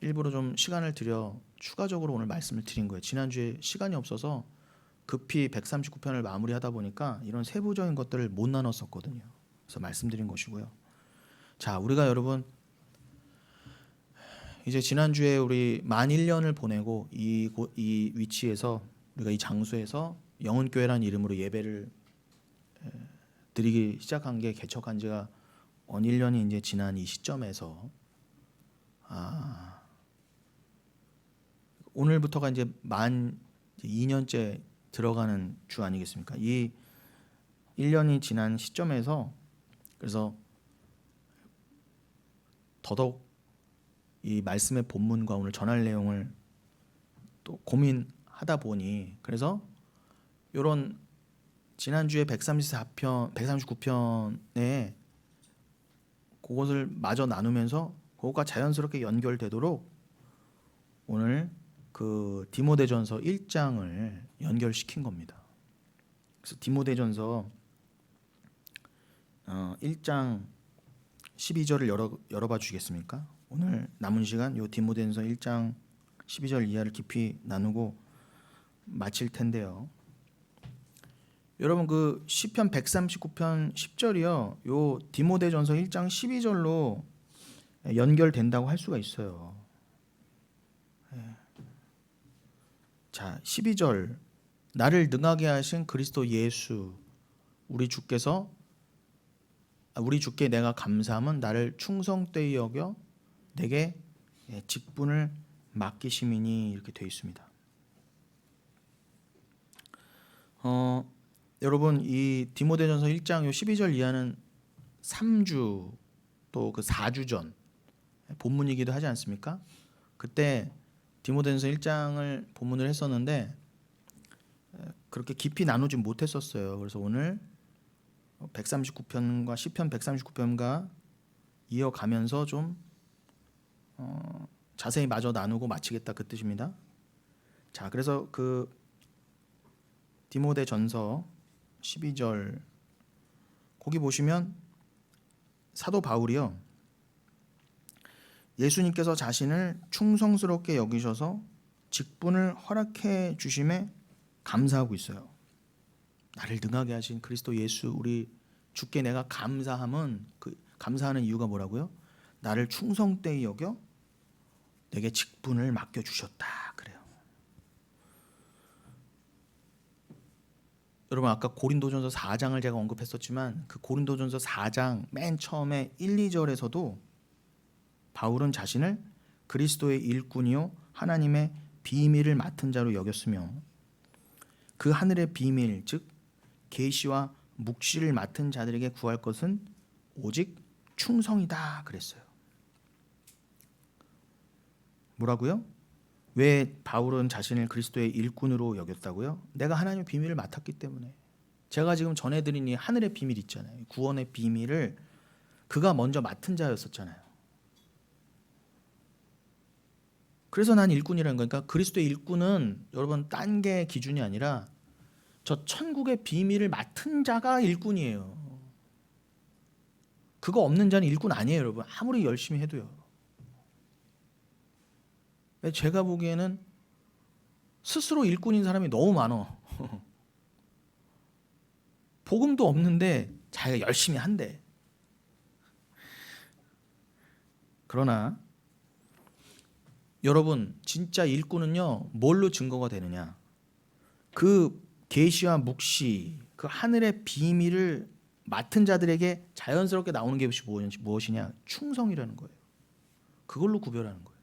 일부러 좀 시간을 들여 추가적으로 오늘 말씀을 드린 거예요. 지난주에 시간이 없어서 급히 139편을 마무리하다 보니까 이런 세부적인 것들을 못 나눴었거든요. 그래서 말씀드린 것이고요. 자, 우리가 여러분 이제 지난주에 우리 만 1년을 보내고 이 위치에서, 우리가 이 장소에서 영혼교회라는 이름으로 예배를 드리기 시작한 게, 개척한 지가 1년이 이제 지난 이 시점에서 오늘부터가 이제 만 2년째 들어가는 주 아니겠습니까? 이 1년이 지난 시점에서 그래서 더더욱 이 말씀의 본문과 오늘 전할 내용을 또 고민하다 보니, 그래서 이런 지난주에 139편에 그것을 마저 나누면서 그것과 자연스럽게 연결되도록 오늘 그 디모데전서 1장을 연결시킨 겁니다. 그래서 디모데전서 1장 12절을 열어봐 주시겠습니까? 오늘 남은 시간 요 디모데전서 1장 12절 이하를 깊이 나누고 마칠 텐데요. 여러분, 그 시편 139편 10절이요. 요 디모데전서 1장 12절로 연결된다고 할 수가 있어요. 자, 12절. 나를 능하게 하신 그리스도 예수 우리 주께 내가 감사함은 나를 충성되이 여겨 내게 직분을 맡기심이니, 이렇게 되어 있습니다. 여러분, 이 디모데전서 1장 요 12절 이하는 3주 또 그 4주 전 본문이기도 하지 않습니까? 그때 디모데전서 1장을 본문을 했었는데 그렇게 깊이 나누지 못했었어요. 그래서 오늘 139편과 시편 139편과 이어가면서 좀 자세히 마저 나누고 마치겠다, 그 뜻입니다. 자, 그래서 그 디모데전서 12절 거기 보시면 사도 바울이요, 예수님께서 자신을 충성스럽게 여기셔서 직분을 허락해 주심에 감사하고 있어요. 나를 능하게 하신 그리스도 예수 우리 주께 내가 감사함은, 그 감사하는 이유가 뭐라고요? 나를 충성되이 여겨 내게 직분을 맡겨 주셨다, 그래요. 여러분, 아까 고린도전서 4장을 제가 언급했었지만 그 고린도전서 4장 맨 처음에 1, 2절에서도 바울은 자신을 그리스도의 일꾼이요 하나님의 비밀을 맡은 자로 여겼으며 그 하늘의 비밀 즉 계시와 묵시를 맡은 자들에게 구할 것은 오직 충성이다 그랬어요. 뭐라고요? 왜 바울은 자신을 그리스도의 일꾼으로 여겼다고요? 내가 하나님의 비밀을 맡았기 때문에. 제가 지금 전해드린 이 하늘의 비밀 있잖아요. 구원의 비밀을 그가 먼저 맡은 자였었잖아요. 그래서 난 일꾼이라는 거니까 그리스도의 일꾼은 여러분 딴 게 기준이 아니라 저 천국의 비밀을 맡은 자가 일꾼이에요. 그거 없는 자는 일꾼 아니에요, 여러분. 아무리 열심히 해도요. 제가 보기에는 스스로 일꾼인 사람이 너무 많아. 복음도 없는데 자기가 열심히 한대. 그러나 여러분 진짜 일꾼은요 뭘로 증거가 되느냐? 그 계시와 묵시, 그 하늘의 비밀을 맡은 자들에게 자연스럽게 나오는 게 무엇이냐? 충성이라는 거예요. 그걸로 구별하는 거예요.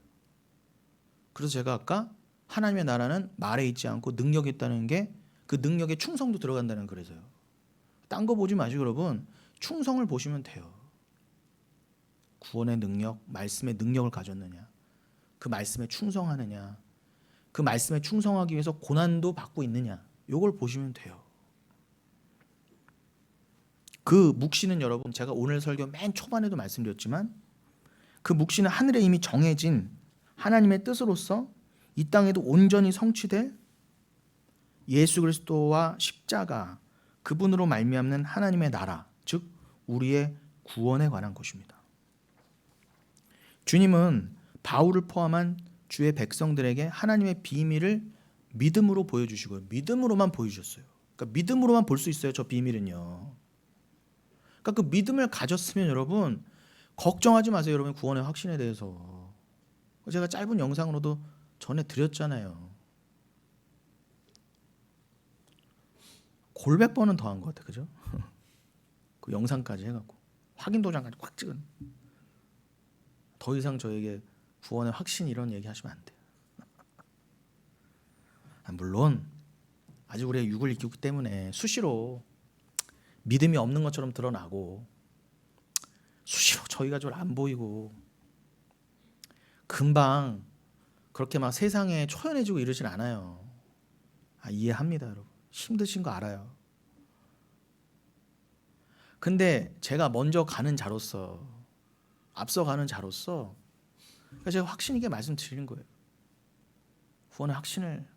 그래서 제가 아까 하나님의 나라는 말에 있지 않고 능력이 있다는 게 그 능력에 충성도 들어간다는 그래서요. 딴 거 보지 마시고 여러분 충성을 보시면 돼요. 구원의 능력, 말씀의 능력을 가졌느냐, 그 말씀에 충성하느냐, 그 말씀에 충성하기 위해서 고난도 받고 있느냐, 이걸 보시면 돼요. 그 묵시는 여러분 제가 오늘 설교 맨 초반에도 말씀드렸지만 그 묵시는 하늘에 이미 정해진 하나님의 뜻으로서 이 땅에도 온전히 성취될 예수 그리스도와 십자가 그분으로 말미암는 하나님의 나라, 즉 우리의 구원에 관한 것입니다. 주님은 바울을 포함한 주의 백성들에게 하나님의 비밀을 믿음으로 보여주시고요. 믿음으로만 보여주셨어요. 그러니까 믿음으로만 볼 수 있어요. 저 비밀은요. 그러니까 그 믿음을 가졌으면 여러분 걱정하지 마세요. 여러분 구원의 확신에 대해서. 제가 짧은 영상으로도 전해드렸잖아요. 골백 번은 더 한 것 같아, 그죠? 그 영상까지 해갖고 확인 도장까지 꽉 찍은. 더 이상 저에게 구원의 확신 이런 얘기 하시면 안 돼요. 물론 아직 우리가 육을 입기 때문에 수시로 믿음이 없는 것처럼 드러나고 수시로 저희가 좀 안 보이고 금방 그렇게 막 세상에 초연해지고 이러진 않아요. 이해합니다, 여러분. 힘드신 거 알아요. 근데 제가 먼저 가는 자로서 앞서가는 자로서 제가 확신 있게 말씀드리는 거예요. 구원의 확신을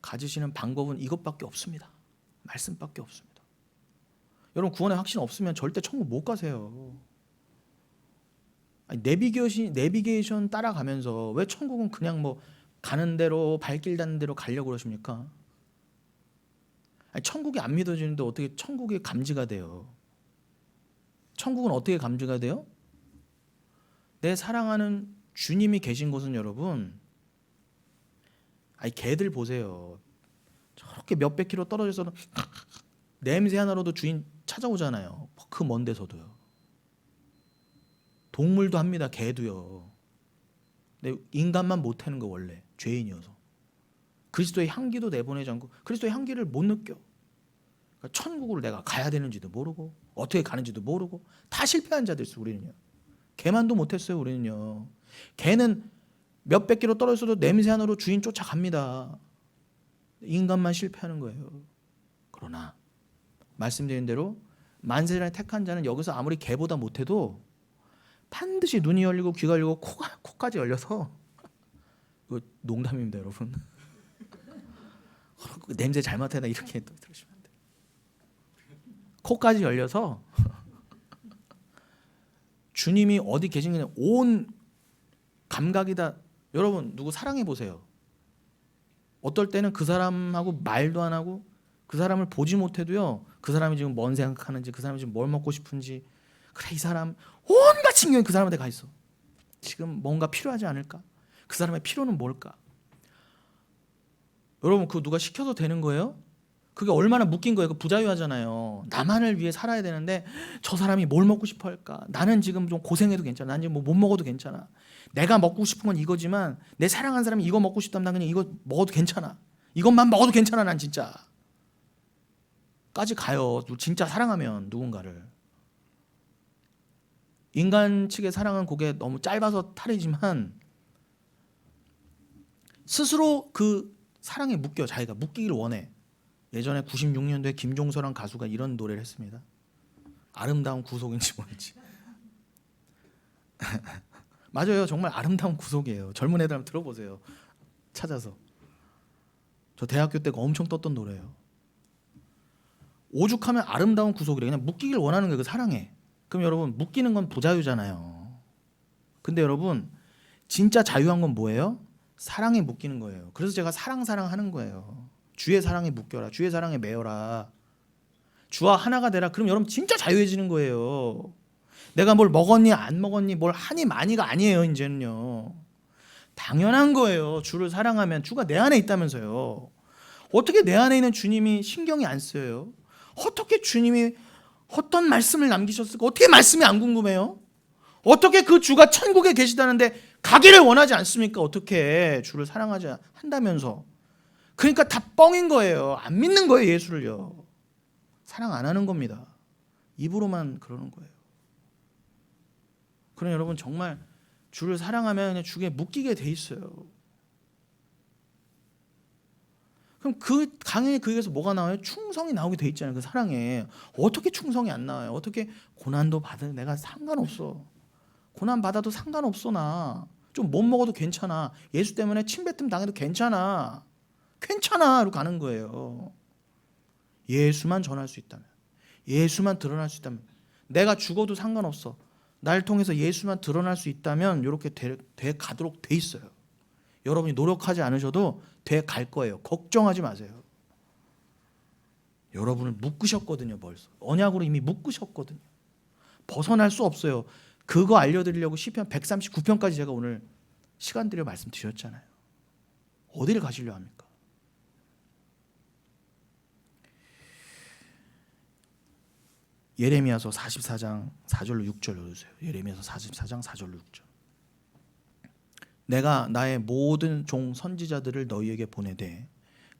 가지시는 방법은 이것밖에 없습니다. 말씀밖에 없습니다. 여러분 구원의 확신 없으면 절대 천국 못 가세요. 내비게이션 따라가면서 왜 천국은 그냥 뭐 가는 대로 발길 닿는 대로 가려고 그러십니까? 천국이 안 믿어지는데 어떻게 천국이 감지가 돼요? 천국은 어떻게 감지가 돼요? 내 사랑하는 주님이 계신 곳은 여러분, 개들 보세요. 저렇게 몇백 킬로 떨어져서 냄새 하나로도 주인 찾아오잖아요. 그 먼 데서도요. 동물도 합니다. 개도요. 근데 인간만 못하는 거 원래 죄인이어서. 그리스도의 향기도 내보내지 않고 그리스도의 향기를 못 느껴. 그러니까 천국으로 내가 가야 되는지도 모르고 어떻게 가는지도 모르고 다 실패한 자들이었어요. 우리는요. 개만도 못했어요. 우리는요. 개는 몇백 킬로 떨어져도 냄새 하나로 주인 쫓아갑니다. 인간만 실패하는 거예요. 그러나 말씀드린 대로 만세전에 택한 자는 여기서 아무리 개보다 못해도 반드시 눈이 열리고 귀가 열리고 코까지 열려서, 이거 농담입니다 여러분. 냄새 잘 맡아야 이렇게 또 들으시면 안 돼요. 코까지 열려서 주님이 어디 계신지 온 감각이 다. 여러분 누구 사랑해 보세요. 어떨 때는 그 사람하고 말도 안 하고 그 사람을 보지 못해도요, 그 사람이 지금 뭔 생각하는지, 그 사람이 지금 뭘 먹고 싶은지, 그래 이 사람 온갖 신경이 그 사람한테 가 있어. 지금 뭔가 필요하지 않을까? 그 사람의 필요는 뭘까? 여러분 그거 누가 시켜도 되는 거예요? 그게 얼마나 묶인 거예요. 그 부자유하잖아요. 나만을 위해 살아야 되는데 저 사람이 뭘 먹고 싶어 할까? 나는 지금 좀 고생해도 괜찮아. 난 지금 뭐 못 먹어도 괜찮아. 내가 먹고 싶은 건 이거지만 내 사랑하는 사람이 이거 먹고 싶다면 난 그냥 이거 먹어도 괜찮아. 이것만 먹어도 괜찮아. 난 진짜 까지 가요. 진짜 사랑하면 누군가를. 인간 측의 사랑은 그게 너무 짧아서 탈이지만 스스로 그 사랑에 묶여. 자기가 묶이길 원해. 예전에 96년도에 김종서란 가수가 이런 노래를 했습니다. 아름다운 구속인지 모르지. 맞아요. 정말 아름다운 구속이에요. 젊은 애들 한번 들어보세요. 찾아서. 저 대학교 때 엄청 떴던 노래예요. 오죽하면 아름다운 구속이래. 그냥 묶이길 원하는 거예요. 그 사랑에. 그럼 여러분 묶이는 건 부자유잖아요. 근데 여러분 진짜 자유한 건 뭐예요? 사랑에 묶이는 거예요. 그래서 제가 사랑 하는 거예요. 주의 사랑에 묶여라. 주의 사랑에 매여라. 주와 하나가 되라. 그럼 여러분 진짜 자유해지는 거예요. 내가 뭘 먹었니 안 먹었니 뭘 하니 마니가 아니에요. 이제는요. 당연한 거예요. 주를 사랑하면 주가 내 안에 있다면서요. 어떻게 내 안에 있는 주님이 신경이 안 쓰여요? 어떻게 주님이 어떤 말씀을 남기셨을까? 어떻게 말씀이 안 궁금해요? 어떻게 그 주가 천국에 계시다는데 가기를 원하지 않습니까? 어떻게 주를 사랑하지 한다면서. 그러니까 다 뻥인 거예요. 안 믿는 거예요. 예수를요. 사랑 안 하는 겁니다. 입으로만 그러는 거예요. 그럼 여러분 정말 주를 사랑하면 그냥 주에 묶이게 돼 있어요. 그럼 그 강의 그에서 뭐가 나와요? 충성이 나오게 돼 있잖아요. 그 사랑에. 어떻게 충성이 안 나와요? 어떻게 고난도 받을 내가 상관없어. 고난 받아도 상관없어 나. 좀 못 먹어도 괜찮아. 예수 때문에 침뱉음 당해도 괜찮아. 괜찮아로 가는 거예요. 예수만 전할 수 있다면, 예수만 드러날 수 있다면, 내가 죽어도 상관없어. 날 통해서 예수만 드러날 수 있다면 이렇게 돼 가도록 돼 있어요. 여러분이 노력하지 않으셔도 돼 갈 거예요. 걱정하지 마세요. 여러분을 묶으셨거든요. 벌써 언약으로 이미 묶으셨거든요. 벗어날 수 없어요. 그거 알려드리려고 시편 139편까지 제가 오늘 시간 들여 말씀드렸잖아요. 어디를 가시려 합니까? 예레미야서 44장 4절로 6절 읽으세요. 예레미야서 44장 4절로 6절. 내가 나의 모든 종 선지자들을 너희에게 보내되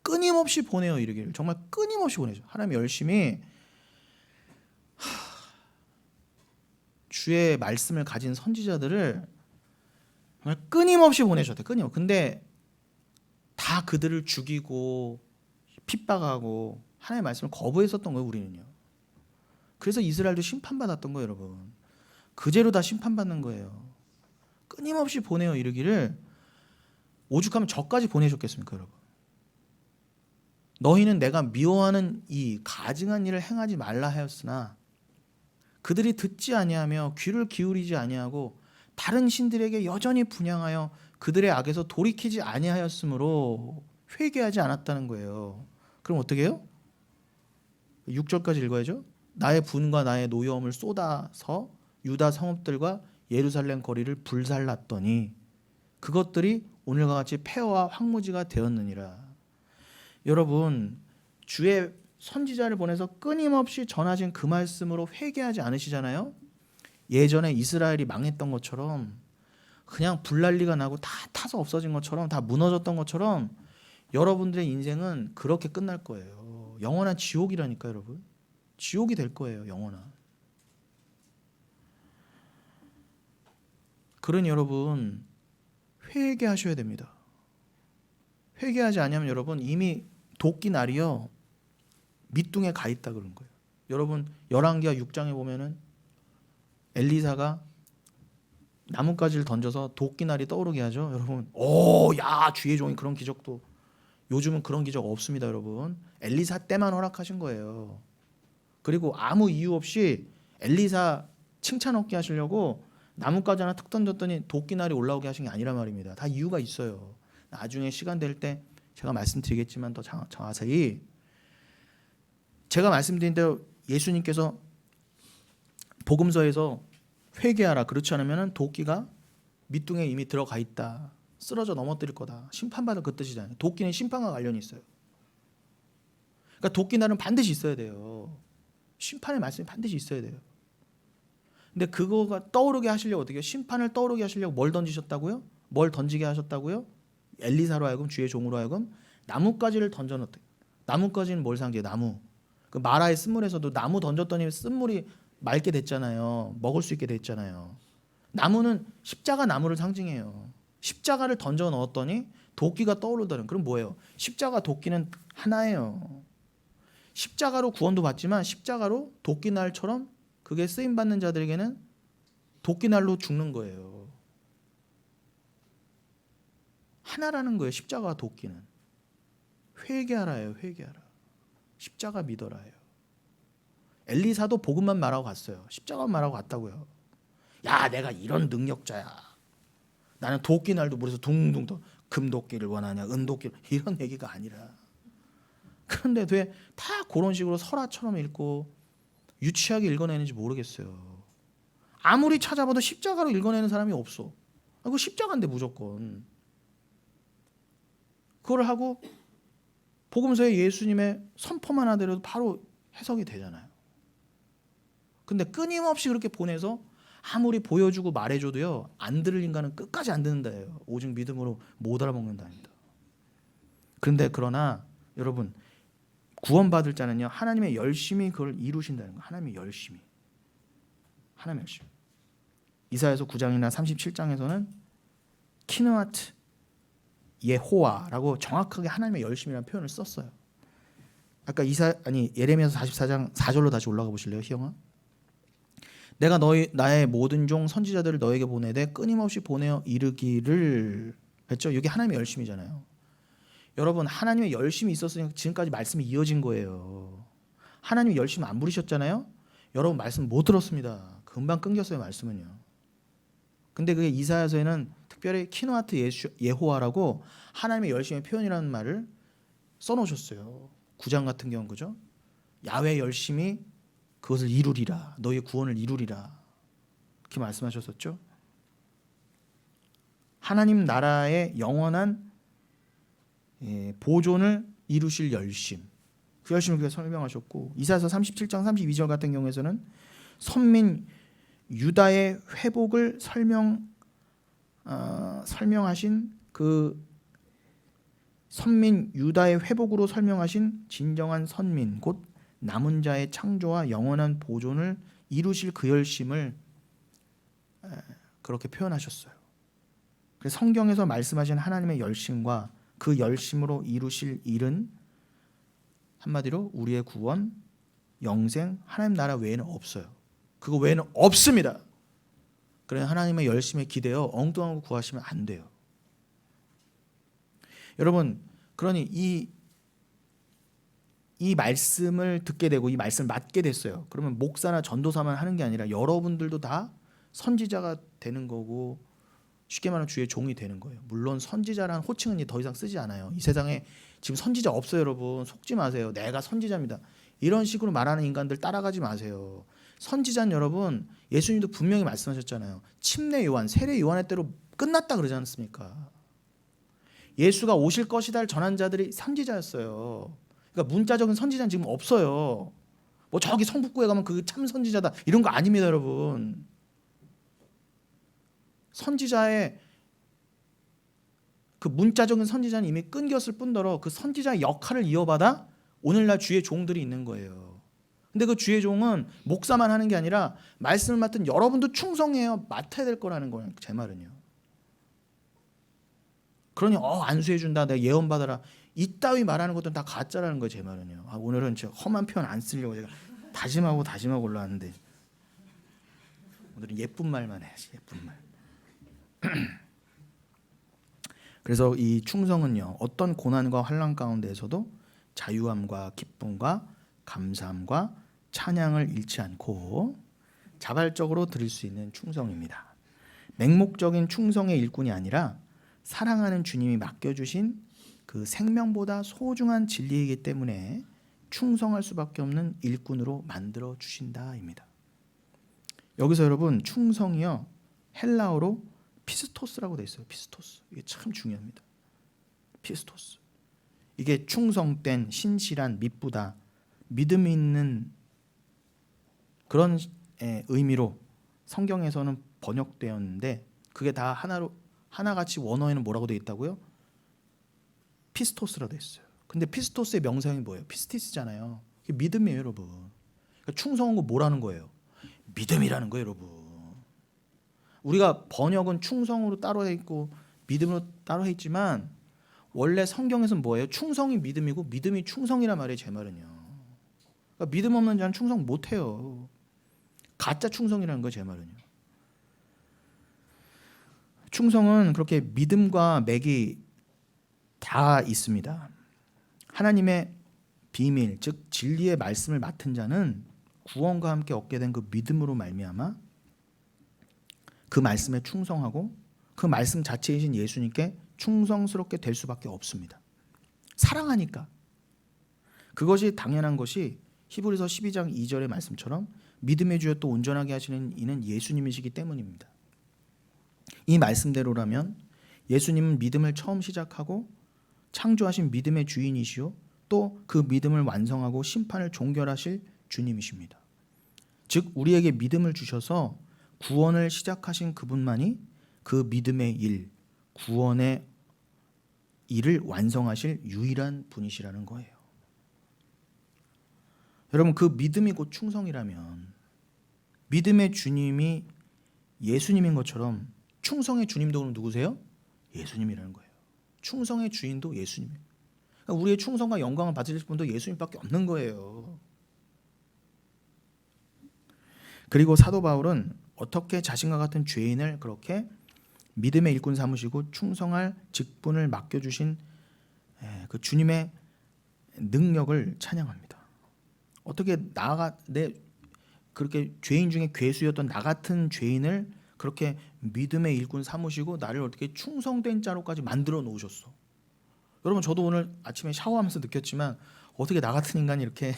끊임없이 보내어 이르기를. 정말 끊임없이 보내죠. 하나님이 열심히 주의 말씀을 가진 선지자들을 정말 끊임없이 보내셨대. 끊임없이. 근데 다 그들을 죽이고 핍박하고 하나님의 말씀을 거부했었던 거예요. 우리는요. 그래서 이스라엘도 심판받았던 거예요. 여러분. 그제로 다 심판받는 거예요. 끊임없이 보내어 이르기를. 오죽하면 저까지 보내셨겠습니까? 여러분. 너희는 내가 미워하는 이 가증한 일을 행하지 말라 하였으나 그들이 듣지 아니하며 귀를 기울이지 아니하고 다른 신들에게 여전히 분향하여 그들의 악에서 돌이키지 아니하였으므로 회개하지 않았다는 거예요. 그럼 어떻게 해요? 6절까지 읽어야죠. 나의 분과 나의 노여움을 쏟아서 유다 성읍들과 예루살렘 거리를 불살랐더니 그것들이 오늘과 같이 폐허와 황무지가 되었느니라. 여러분, 주의 선지자를 보내서 끊임없이 전하신 그 말씀으로 회개하지 않으시잖아요. 예전에 이스라엘이 망했던 것처럼 그냥 불난리가 나고 다 타서 없어진 것처럼 다 무너졌던 것처럼 여러분들의 인생은 그렇게 끝날 거예요. 영원한 지옥이라니까 여러분. 지옥이 될 거예요. 영원한. 그러니 여러분 회개하셔야 됩니다. 회개하지 않으면 여러분 이미 도끼 날이요 밑둥에 가 있다 그런 거예요. 여러분 열왕기하 6장에 보면은 엘리사가 나뭇가지를 던져서 도끼날이 떠오르게 하죠. 여러분, 야 주의 종이 그런 기적도. 요즘은 그런 기적 없습니다. 여러분. 엘리사 때만 허락하신 거예요. 그리고 아무 이유 없이 엘리사 칭찬 얻게 하시려고 나뭇가지 하나 툭 던졌더니 도끼날이 올라오게 하신 게 아니란 말입니다. 다 이유가 있어요. 나중에 시간 될 때 제가 말씀드리겠지만 더 자세히. 제가 말씀드린 대로 예수님께서 복음서에서 회개하라. 그렇지 않으면 도끼가 밑둥에 이미 들어가 있다. 쓰러져 넘어뜨릴 거다. 심판받을 그 뜻이잖아요. 도끼는 심판과 관련이 있어요. 그러니까 도끼날은 반드시 있어야 돼요. 심판의 말씀이 반드시 있어야 돼요. 근데 그거가 떠오르게 하시려고 어떻게 해요? 심판을 떠오르게 하시려고 뭘 던지셨다고요? 뭘 던지게 하셨다고요? 엘리사로 하여금 주의 종으로 하여금 나뭇가지를 던져놓대. 나뭇가지는 뭘 상징해요? 나무. 그 마라의 쓴물에서도 나무 던졌더니 쓴물이 맑게 됐잖아요. 먹을 수 있게 됐잖아요. 나무는 십자가 나무를 상징해요. 십자가를 던져 넣었더니 도끼가 떠오르더는. 그럼 뭐예요? 십자가 도끼는 하나예요. 십자가로 구원도 받지만 십자가로 도끼날처럼 그게 쓰임 받는 자들에게는 도끼날로 죽는 거예요. 하나라는 거예요. 십자가와 도끼는. 회개하라예요. 회개하라. 십자가 믿어라예요. 엘리사도 복음만 말하고 갔어요. 십자가만 말하고 갔다고요. 야, 내가 이런 능력자야. 나는 도끼날도 물에서 둥둥 떠. 금도끼를 원하냐, 은도끼를, 이런 얘기가 아니라. 그런데 왜 다 그런 식으로 설화처럼 읽고 유치하게 읽어내는지 모르겠어요. 아무리 찾아봐도 십자가로 읽어내는 사람이 없어. 그거 십자가인데 무조건. 그걸 하고 복음서에 예수님의 선포만 하더라도 바로 해석이 되잖아요. 근데 끊임없이 그렇게 보내서 아무리 보여주고 말해줘도요, 안 들을 인간은 끝까지 안 듣는다예요. 오직 믿음으로 못 알아먹는다입니다. 그러나 여러분, 구원받을 자는요, 하나님의 열심히 그걸 이루신다는 거예요. 하나님의 열심히. 하나님의 열심히. 이사야서 9장이나 37장에서는 키누아트 예호와라고 정확하게 하나님의 열심이라는 표현을 썼어요. 아까 예레미야서 44장 4절로 다시 올라가 보실래요, 희영아? 내가 나의 모든 종 선지자들을 너에게 보내되 끊임없이 보내어 이르기를 했죠. 이게 하나님의 열심이잖아요. 여러분, 하나님의 열심이 있었으니까 지금까지 말씀이 이어진 거예요. 하나님이 열심 안 부리셨잖아요. 여러분 말씀 못 들었습니다. 금방 끊겼어요, 말씀은요. 근데 그게 이사야서에는 특별히 키누아트 예호와라고 하나님의 열심의 표현이라는 말을 써놓으셨어요. 9장 같은 경우는 그죠? 야훼 열심히 그것을 이루리라. 너희의 구원을 이루리라. 그렇게 말씀하셨었죠. 하나님 나라의 영원한 보존을 이루실 열심. 그 열심을 그렇게 설명하셨고, 이사야서 37장 32절 같은 경우에서는 선민 유다의 회복을 설명하신 그 선민 유다의 회복으로 설명하신 진정한 선민 곧 남은 자의 창조와 영원한 보존을 이루실 그 열심을 그렇게 표현하셨어요. 그래서 성경에서 말씀하신 하나님의 열심과 그 열심으로 이루실 일은 한마디로 우리의 구원, 영생, 하나님 나라 외에는 없어요. 그거 외에는 없습니다. 그래 하나님의 열심에 기대어 엉뚱한 거 구하시면 안 돼요. 여러분, 그러니 이 말씀을 듣게 되고 이 말씀을 맡게 됐어요. 그러면 목사나 전도사만 하는 게 아니라 여러분들도 다 선지자가 되는 거고, 쉽게 말하면 주의 종이 되는 거예요. 물론 선지자라는 호칭은 더 이상 쓰지 않아요. 이 세상에 지금 선지자 없어요, 여러분. 속지 마세요. 내가 선지자입니다. 이런 식으로 말하는 인간들 따라가지 마세요. 선지자는 여러분, 예수님도 분명히 말씀하셨잖아요. 침례 요한, 세례 요한의 때로 끝났다 그러지 않습니까? 예수가 오실 것이다를 전한 자들이 선지자였어요. 그러니까 문자적인 선지자는 지금 없어요. 뭐 저기 성북구에 가면 그게 참 선지자다 이런 거 아닙니다, 여러분. 선지자의 그 문자적인 선지자는 이미 끊겼을 뿐더러 그 선지자의 역할을 이어받아 오늘날 주의 종들이 있는 거예요. 근데 그 주의 종은 목사만 하는 게 아니라 말씀을 맡은 여러분도 충성해요. 맡아야 될 거라는 거예요. 제 말은요. 그러니 안수해 준다, 내가 예언 받아라, 이따위 말하는 것들은 다 가짜라는 거예요. 제 말은요. 오늘은 제가 험한 표현 안 쓰려고 제가 다짐하고 올라왔는데 오늘은 예쁜 말만 해야지. 예쁜 말. 그래서 이 충성은요, 어떤 고난과 환난 가운데에서도 자유함과 기쁨과 감사함과 찬양을 잃지 않고 자발적으로 드릴 수 있는 충성입니다. 맹목적인 충성의 일꾼이 아니라 사랑하는 주님이 맡겨주신 그 생명보다 소중한 진리이기 때문에 충성할 수밖에 없는 일꾼으로 만들어 주신다입니다. 여기서 여러분, 충성이요, 헬라어로 피스토스라고 돼 있어요. 피스토스. 이게 참 중요합니다. 피스토스. 이게 충성된 신실한 미쁘다 믿음이 있는 그런 의미로 성경에서는 번역되었는데 그게 다 하나같이 원어에는 뭐라고 되어 있다고요? 피스토스라고 되어 있어요. 근데 피스토스의 명사형이 뭐예요? 피스티스잖아요. 이게 믿음이에요, 여러분. 그러니까 충성한 거 뭐라는 거예요? 믿음이라는 거예요, 여러분. 우리가 번역은 충성으로 따로 해 있고 믿음으로 따로 해 있지만 원래 성경에서는 뭐예요? 충성이 믿음이고 믿음이 충성이란 말이에요, 제 말은요. 그러니까 믿음 없는 자는 충성 못 해요. 가짜 충성이라는 거예요, 제 말은요. 충성은 그렇게 믿음과 맥이 다 있습니다. 하나님의 비밀, 즉 진리의 말씀을 맡은 자는 구원과 함께 얻게 된 그 믿음으로 말미암아 그 말씀에 충성하고 그 말씀 자체이신 예수님께 충성스럽게 될 수밖에 없습니다. 사랑하니까. 그것이 당연한 것이 히브리서 12장 2절의 말씀처럼 믿음의 주여 또 온전하게 하시는 이는 예수님이시기 때문입니다. 이 말씀대로라면 예수님은 믿음을 처음 시작하고 창조하신 믿음의 주인이시오 또 그 믿음을 완성하고 심판을 종결하실 주님이십니다. 즉 우리에게 믿음을 주셔서 구원을 시작하신 그분만이 그 믿음의 일, 구원의 일을 완성하실 유일한 분이시라는 거예요. 여러분 그 믿음이 곧 충성이라면 믿음의 주님이 예수님인 것처럼 충성의 주님도 그럼 누구세요? 예수님이라는 거예요. 충성의 주인도 예수님이에요. 그러니까 우리의 충성과 영광을 받으실 분도 예수님밖에 없는 거예요. 그리고 사도 바울은 어떻게 자신과 같은 죄인을 그렇게 믿음의 일꾼 삼으시고 충성할 직분을 맡겨주신 그 주님의 능력을 찬양합니다. 어떻게 그렇게 죄인 중에 괴수였던 나 같은 죄인을 그렇게 믿음의 일꾼 삼으시고 나를 어떻게 충성된 자로까지 만들어 놓으셨어. 여러분 저도 오늘 아침에 샤워하면서 느꼈지만 어떻게 나 같은 인간이 이렇게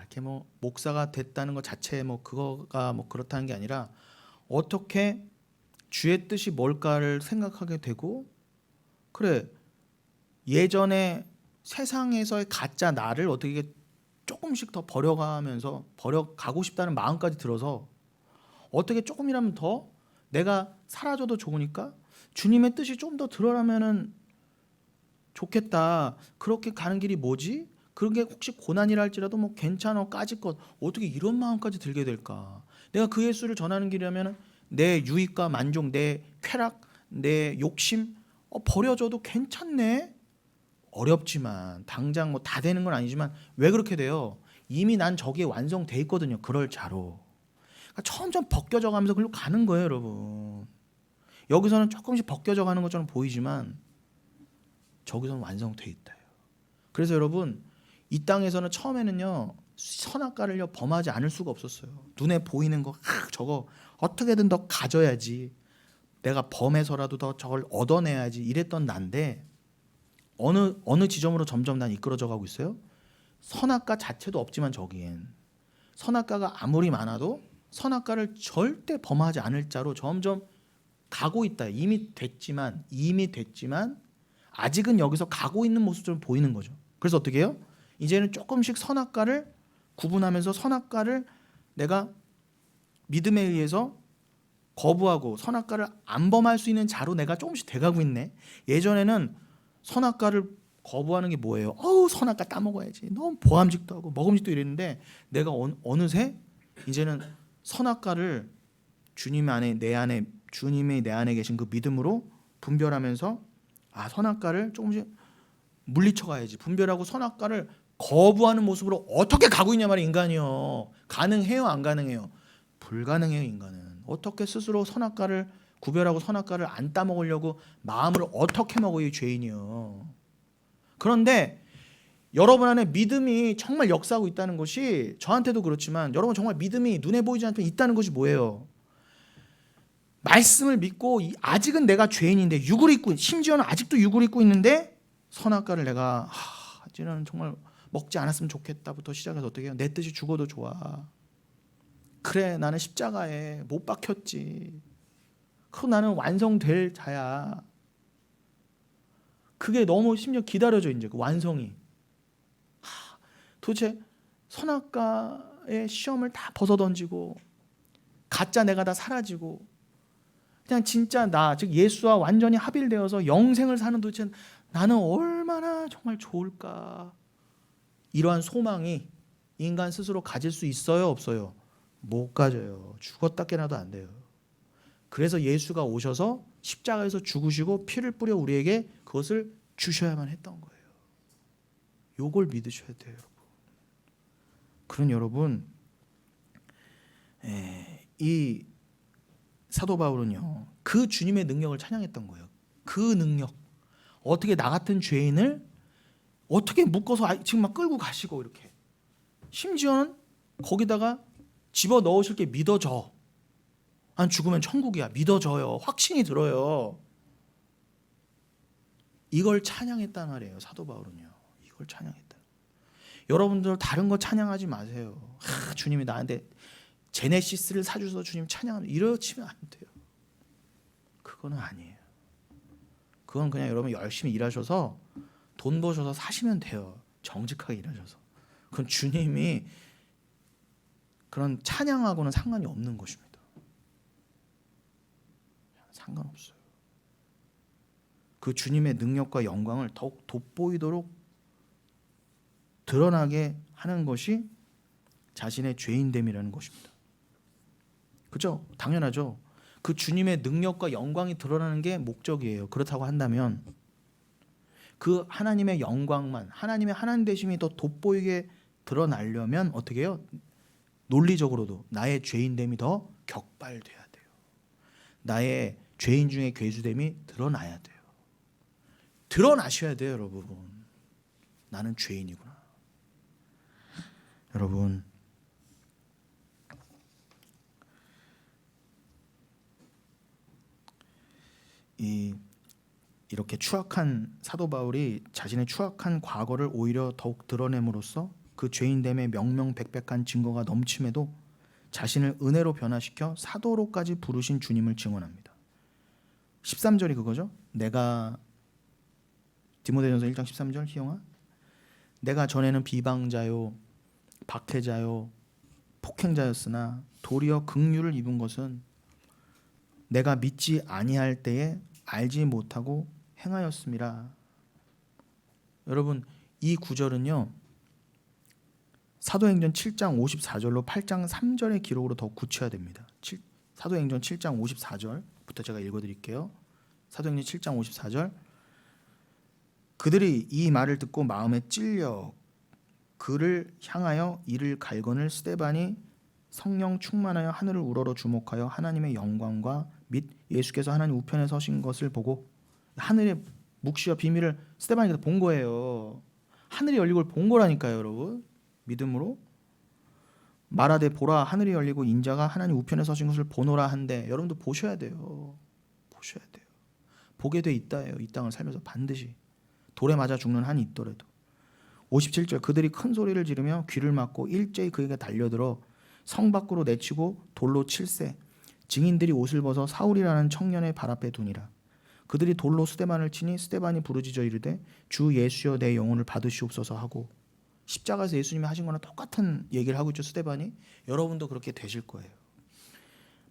이렇게 뭐 목사가 됐다는 것 자체에 뭐 그거가 뭐 그렇다는 게 아니라 어떻게 주의 뜻이 뭘까를 생각하게 되고 그래 예전에 세상에서의 가짜 나를 어떻게 조금씩 더 버려가고 싶다는 마음까지 들어서 어떻게 조금이라면 더 내가 사라져도 좋으니까 주님의 뜻이 좀 더 드러나면은 좋겠다. 그렇게 가는 길이 뭐지? 그런 게 혹시 고난이라 할지라도 뭐 괜찮아 까짓것 어떻게 이런 마음까지 들게 될까? 내가 그 예수를 전하는 길이라면 내 유익과 만족, 내 쾌락, 내 욕심 버려줘도 괜찮네. 어렵지만 당장 뭐 다 되는 건 아니지만 왜 그렇게 돼요? 이미 난 저기에 완성돼 있거든요. 그럴 자로. 그러니까 점점 벗겨져 가면서 그걸로 가는 거예요, 여러분. 여기서는 조금씩 벗겨져 가는 것처럼 보이지만 저기서는 완성돼 있다요. 그래서 여러분 이 땅에서는 처음에는요 선악과를요 범하지 않을 수가 없었어요. 눈에 보이는 거 저거 어떻게든 더 가져야지. 내가 범해서라도 더 저걸 얻어내야지 이랬던 난데 어느 지점으로 점점 난 이끌어져 가고 있어요? 선악과 자체도 없지만 저기엔 선악과가 아무리 많아도 선악과를 절대 범하지 않을 자로 점점 가고 있다. 이미 됐지만 아직은 여기서 가고 있는 모습처럼 보이는 거죠. 그래서 어떻게 해요? 이제는 조금씩 선악과를 구분하면서 선악과를 내가 믿음에 의해서 거부하고 선악과를 안 범할 수 있는 자로 내가 조금씩 돼가고 있네. 예전에는 선악과를 거부하는 게 뭐예요? 선악과 따먹어야지. 너무 보암직도 하고 먹음직도 이랬는데 내가 어느새 이제는 선악과를 주님이 내 안에 계신 그 믿음으로 분별하면서 선악과를 조금씩 물리쳐 가야지. 분별하고 선악과를 거부하는 모습으로 어떻게 가고 있냐 말이에요. 인간이요. 가능해요? 안 가능해요? 불가능해요. 인간은. 어떻게 스스로 선악과를 구별하고 선악과를 안 따먹으려고 마음을 어떻게 먹어요? 죄인이요. 그런데 여러분 안에 믿음이 정말 역사하고 있다는 것이 저한테도 그렇지만 여러분 정말 믿음이 눈에 보이지 않지만 있다는 것이 뭐예요? 말씀을 믿고 아직은 내가 죄인인데 심지어는 아직도 육을 입고 있는데 선악과를 내가 이제는 정말 먹지 않았으면 좋겠다부터 시작해서 어떻게 해요? 내 뜻이 죽어도 좋아. 그래 나는 십자가에 못 박혔지. 그럼 나는 완성될 자야. 그게 너무 심지어 기다려져 이제 그 완성이. 도대체 선악과의 시험을 다 벗어던지고 가짜 내가 다 사라지고 그냥 진짜 나, 즉 예수와 완전히 합일되어서 영생을 사는 도대체 나는 얼마나 정말 좋을까. 이러한 소망이 인간 스스로 가질 수 있어요, 없어요? 못 가져요. 죽었다 깨나도 안 돼요. 그래서 예수가 오셔서 십자가에서 죽으시고 피를 뿌려 우리에게 그것을 주셔야만 했던 거예요. 요걸 믿으셔야 돼요, 여러분. 그런 여러분, 이 사도 바울은요, 그 주님의 능력을 찬양했던 거예요. 그 능력, 어떻게 나 같은 죄인을 어떻게 묶어서 지금 막 끌고 가시고 이렇게, 심지어는 거기다가 집어 넣으실 게 믿어져. 안 죽으면 천국이야. 믿어져요. 확신이 들어요. 이걸 찬양했단 말이에요, 사도 바울은요. 이걸 찬양했다. 여러분들 다른 거 찬양하지 마세요. 주님이 나한테 제네시스를 사주셔서 주님 찬양하는, 이러시면 안 돼요. 그거는 아니에요. 그건 그냥 여러분 열심히 일하셔서 돈 버셔서 사시면 돼요. 정직하게 일하셔서. 그건 주님이 그런 찬양하고는 상관이 없는 것입니다. 상관없어요. 그 주님의 능력과 영광을 더욱 돋보이도록 드러나게 하는 것이 자신의 죄인됨이라는 것입니다. 그죠? 당연하죠. 그 주님의 능력과 영광이 드러나는 게 목적이에요. 그렇다고 한다면 그 하나님의 영광만, 하나님의 하나님 되심이 더 돋보이게 드러나려면 어떻게 해요? 논리적으로도 나의 죄인됨이 더 격발돼야 돼요. 나의 죄인 중에 괴수됨이 드러나야 돼요. 드러나셔야 돼요, 여러분. 나는 죄인이구나. 여러분, 이렇게 추악한 사도 바울이 자신의 추악한 과거를 오히려 더욱 드러냄으로써 그 죄인됨의 명명백백한 증거가 넘침에도 자신을 은혜로 변화시켜 사도로까지 부르신 주님을 증언합니다. 13절이 그거죠. 내가, 디모데전서 1장 13절 희영아, 내가 전에는 비방자요 박해자요 폭행자였으나 도리어 긍휼을 입은 것은 내가 믿지 아니할 때에 알지 못하고 행하였음이라. 여러분, 이 구절은요, 사도행전 7장 54절로 8장 3절의 기록으로 더 구체화됩니다. 사도행전 7장 54절부터 제가 읽어드릴게요. 사도행전 7장 54절. 그들이 이 말을 듣고 마음에 찔려 그를 향하여 이를 갈거늘 스데반이 성령 충만하여 하늘을 우러러 주목하여 하나님의 영광과 및 예수께서 하나님 우편에 서신 것을 보고, 하늘의 묵시와 비밀을 스데반이 본 거예요. 하늘이 열리고 본 거라니까요, 여러분. 믿음으로 말하되 보라 하늘이 열리고 인자가 하나님 우편에 서신 것을 보노라 한데, 여러분도 보셔야 돼요. 보셔야 돼요. 보게 돼 있다예요. 이 땅을 살면서 반드시. 돌에 맞아 죽는 한이 있더라도. 57절. 그들이 큰 소리를 지르며 귀를 막고 일제히 그에게 달려들어 성 밖으로 내치고 돌로 칠세. 증인들이 옷을 벗어 사울이라는 청년의 발 앞에 두니라. 그들이 돌로 스데반을 치니 스데반이 부르짖어 이르되 주 예수여 내 영혼을 받으시옵소서 하고, 십자가에서 예수님이 하신 거랑 똑같은 얘기를 하고 있죠, 스데반이. 여러분도 그렇게 되실 거예요.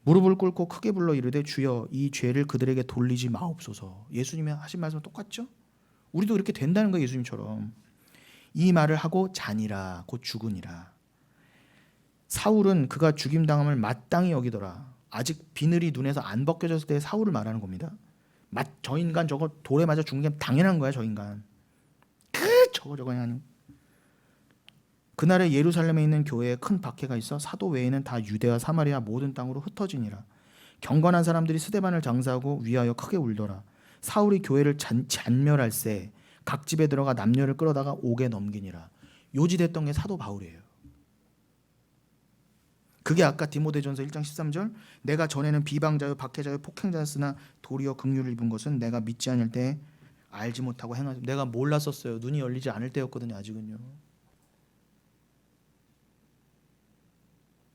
무릎을 꿇고 크게 불러 이르되 주여 이 죄를 그들에게 돌리지 마옵소서. 예수님이 하신 말씀은 똑같죠? 우리도 이렇게 된다는 거예요, 예수님처럼. 이 말을 하고 자니라, 곧 죽으니라. 사울은 그가 죽임당함을 마땅히 여기더라. 아직 비늘이 눈에서 안 벗겨졌을 때 사울을 말하는 겁니다. 저 인간 저거 돌에 맞아 죽는 게 당연한 거야, 저 인간. 저거 그냥. 그날에 예루살렘에 있는 교회에 큰 박해가 있어 사도 외에는 다 유대와 사마리아 모든 땅으로 흩어지니라. 경건한 사람들이 스데반을 장사하고 위하여 크게 울더라. 사울이 교회를 잔멸할세 각 집에 들어가 남녀를 끌어다가 옥에 넘기니라. 요지됐던 게 사도 바울이에요. 그게 아까 디모데전서 1장 13절, 내가 전에는 비방자요 박해자요 폭행자였으나 도리어 긍휼을 입은 것은 내가 믿지 않을 때 알지 못하고 행하지. 내가 몰랐었어요. 눈이 열리지 않을 때였거든요, 아직은요.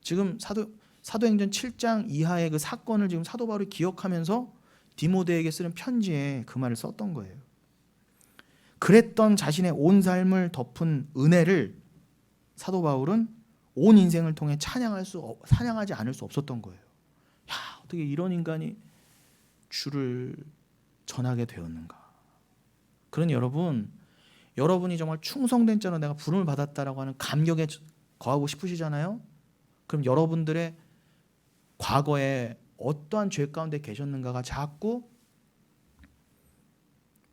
지금 사도행전 7장 이하의 그 사건을 지금 사도 바울이 기억하면서 디모데에게 쓰는 편지에 그 말을 썼던 거예요. 그랬던 자신의 온 삶을 덮은 은혜를 사도 바울은 온 인생을 통해 찬양하지 않을 수 없었던 거예요. 야, 어떻게 이런 인간이 주를 전하게 되었는가. 그러니 여러분이 정말 충성된 자로 내가 부름을 받았다라고 하는 감격에 거하고 싶으시잖아요. 그럼 여러분들의 과거에 어떠한 죄 가운데 계셨는가가 자꾸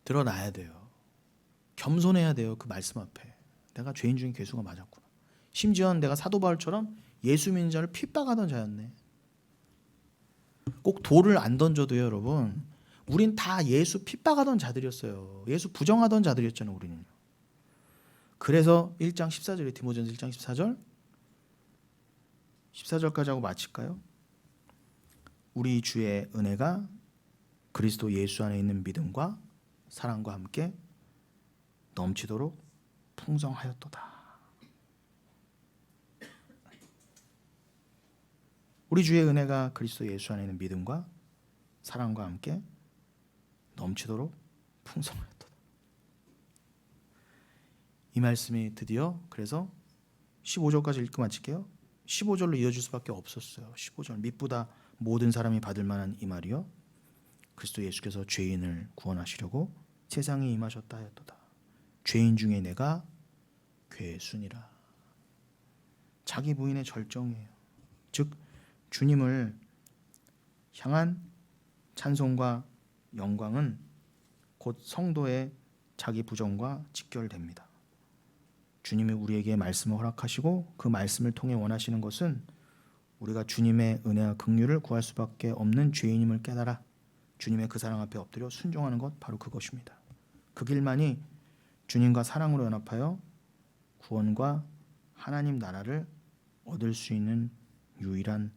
드러나야 돼요. 겸손해야 돼요. 그 말씀 앞에. 내가 죄인 중에 괴수가 맞았구나. 심지어 내가 사도 바울처럼 예수 믿는 자를 핍박하던 자였네. 꼭 돌을 안 던져도요, 여러분. 우린 다 예수 핍박하던 자들이었어요. 예수 부정하던 자들이었잖아요, 우리는요. 그래서 1장 14절에 디모데전서 1장 14절까지 하고 마칠까요? 우리 주의 은혜가 그리스도 예수 안에 있는 믿음과 사랑과 함께 넘치도록 풍성하였도다. 우리 주의 은혜가 그리스도 예수 안에 있는 믿음과 사랑과 함께 넘치도록 풍성하였도다. 이 말씀이 드디어 그래서 15절까지 읽고 마칠게요. 15절로 이어질 수밖에 없었어요. 15절 밑보다 모든 사람이 받을 만한 이 말이요 그리스도 예수께서 죄인을 구원하시려고 세상에 임하셨다 하였도다. 죄인 중에 내가 괴순이라. 자기 부인의 절정이에요. 즉 주님을 향한 찬송과 영광은 곧 성도의 자기 부정과 직결됩니다. 주님이 우리에게 말씀을 허락하시고 그 말씀을 통해 원하시는 것은 우리가 주님의 은혜와 긍휼을 구할 수밖에 없는 죄인임을 깨달아 주님의 그 사랑 앞에 엎드려 순종하는 것, 바로 그것입니다. 그 길만이 주님과 사랑으로 연합하여 구원과 하나님 나라를 얻을 수 있는 유일한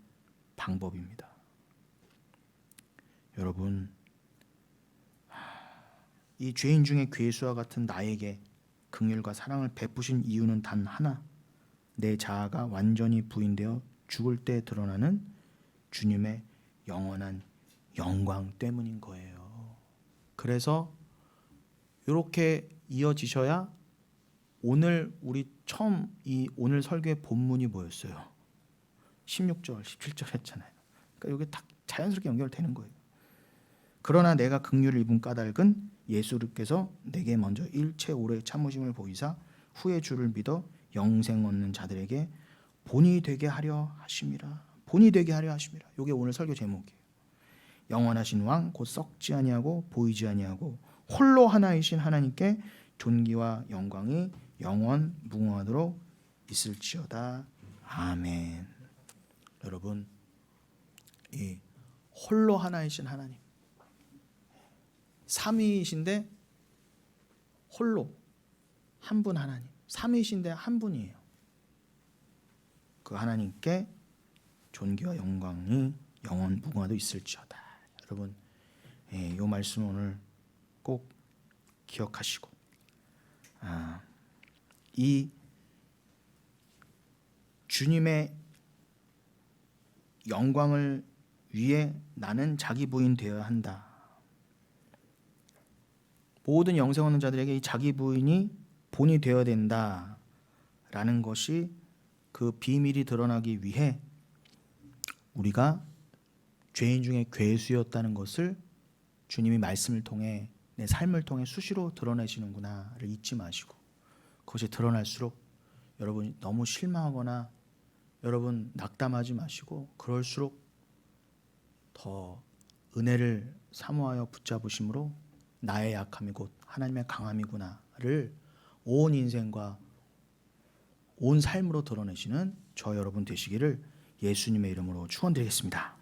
방법입니다. 여러분, 이 죄인 중에 괴수와 같은 나에게 긍휼과 사랑을 베푸신 이유는 단 하나, 내 자아가 완전히 부인되어 죽을 때 드러나는 주님의 영원한 영광 때문인 거예요. 그래서 이렇게 이어지셔야 오늘 우리 처음 오늘 설교의 본문이 뭐였어요? 16절, 17절 했잖아요. 그러니까 이게 딱 자연스럽게 연결되는 거예요. 그러나 내가 긍휼을 입은 까닭은 예수께서 내게 먼저 일체 오래 참으심을 보이사 후에 주를 믿어 영생 얻는 자들에게 본이 되게 하려 하심이라. 본이 되게 하려 하심이라. 이게 오늘 설교 제목이에요. 영원하신 왕 곧 썩지 아니하고 보이지 아니하고 홀로 하나이신 하나님께 존귀와 영광이 영원 무궁하도록 있을지어다. 아멘. 여러분, 이 홀로 하나이신 하나님, 삼위이신데 홀로 한 분 하나님, 삼위이신데 한 분이에요. 그 하나님께 존귀와 영광이 영원 무궁하도 있을지어다. 여러분, 이 말씀 오늘 꼭 기억하시고, 이 주님의 영광을 위해 나는 자기 부인 되어야 한다. 모든 영생 얻는 자들에게 이 자기 부인이 본이 되어야 된다라는 것이 그 비밀이 드러나기 위해 우리가 죄인 중에 괴수였다는 것을 주님이 말씀을 통해 내 삶을 통해 수시로 드러내시는구나를 잊지 마시고, 그것이 드러날수록 여러분이 너무 실망하거나 여러분 낙담하지 마시고, 그럴수록 더 은혜를 사모하여 붙잡으심으로 나의 약함이 곧 하나님의 강함이구나를 온 인생과 온 삶으로 드러내시는 저 여러분 되시기를 예수님의 이름으로 축원드리겠습니다.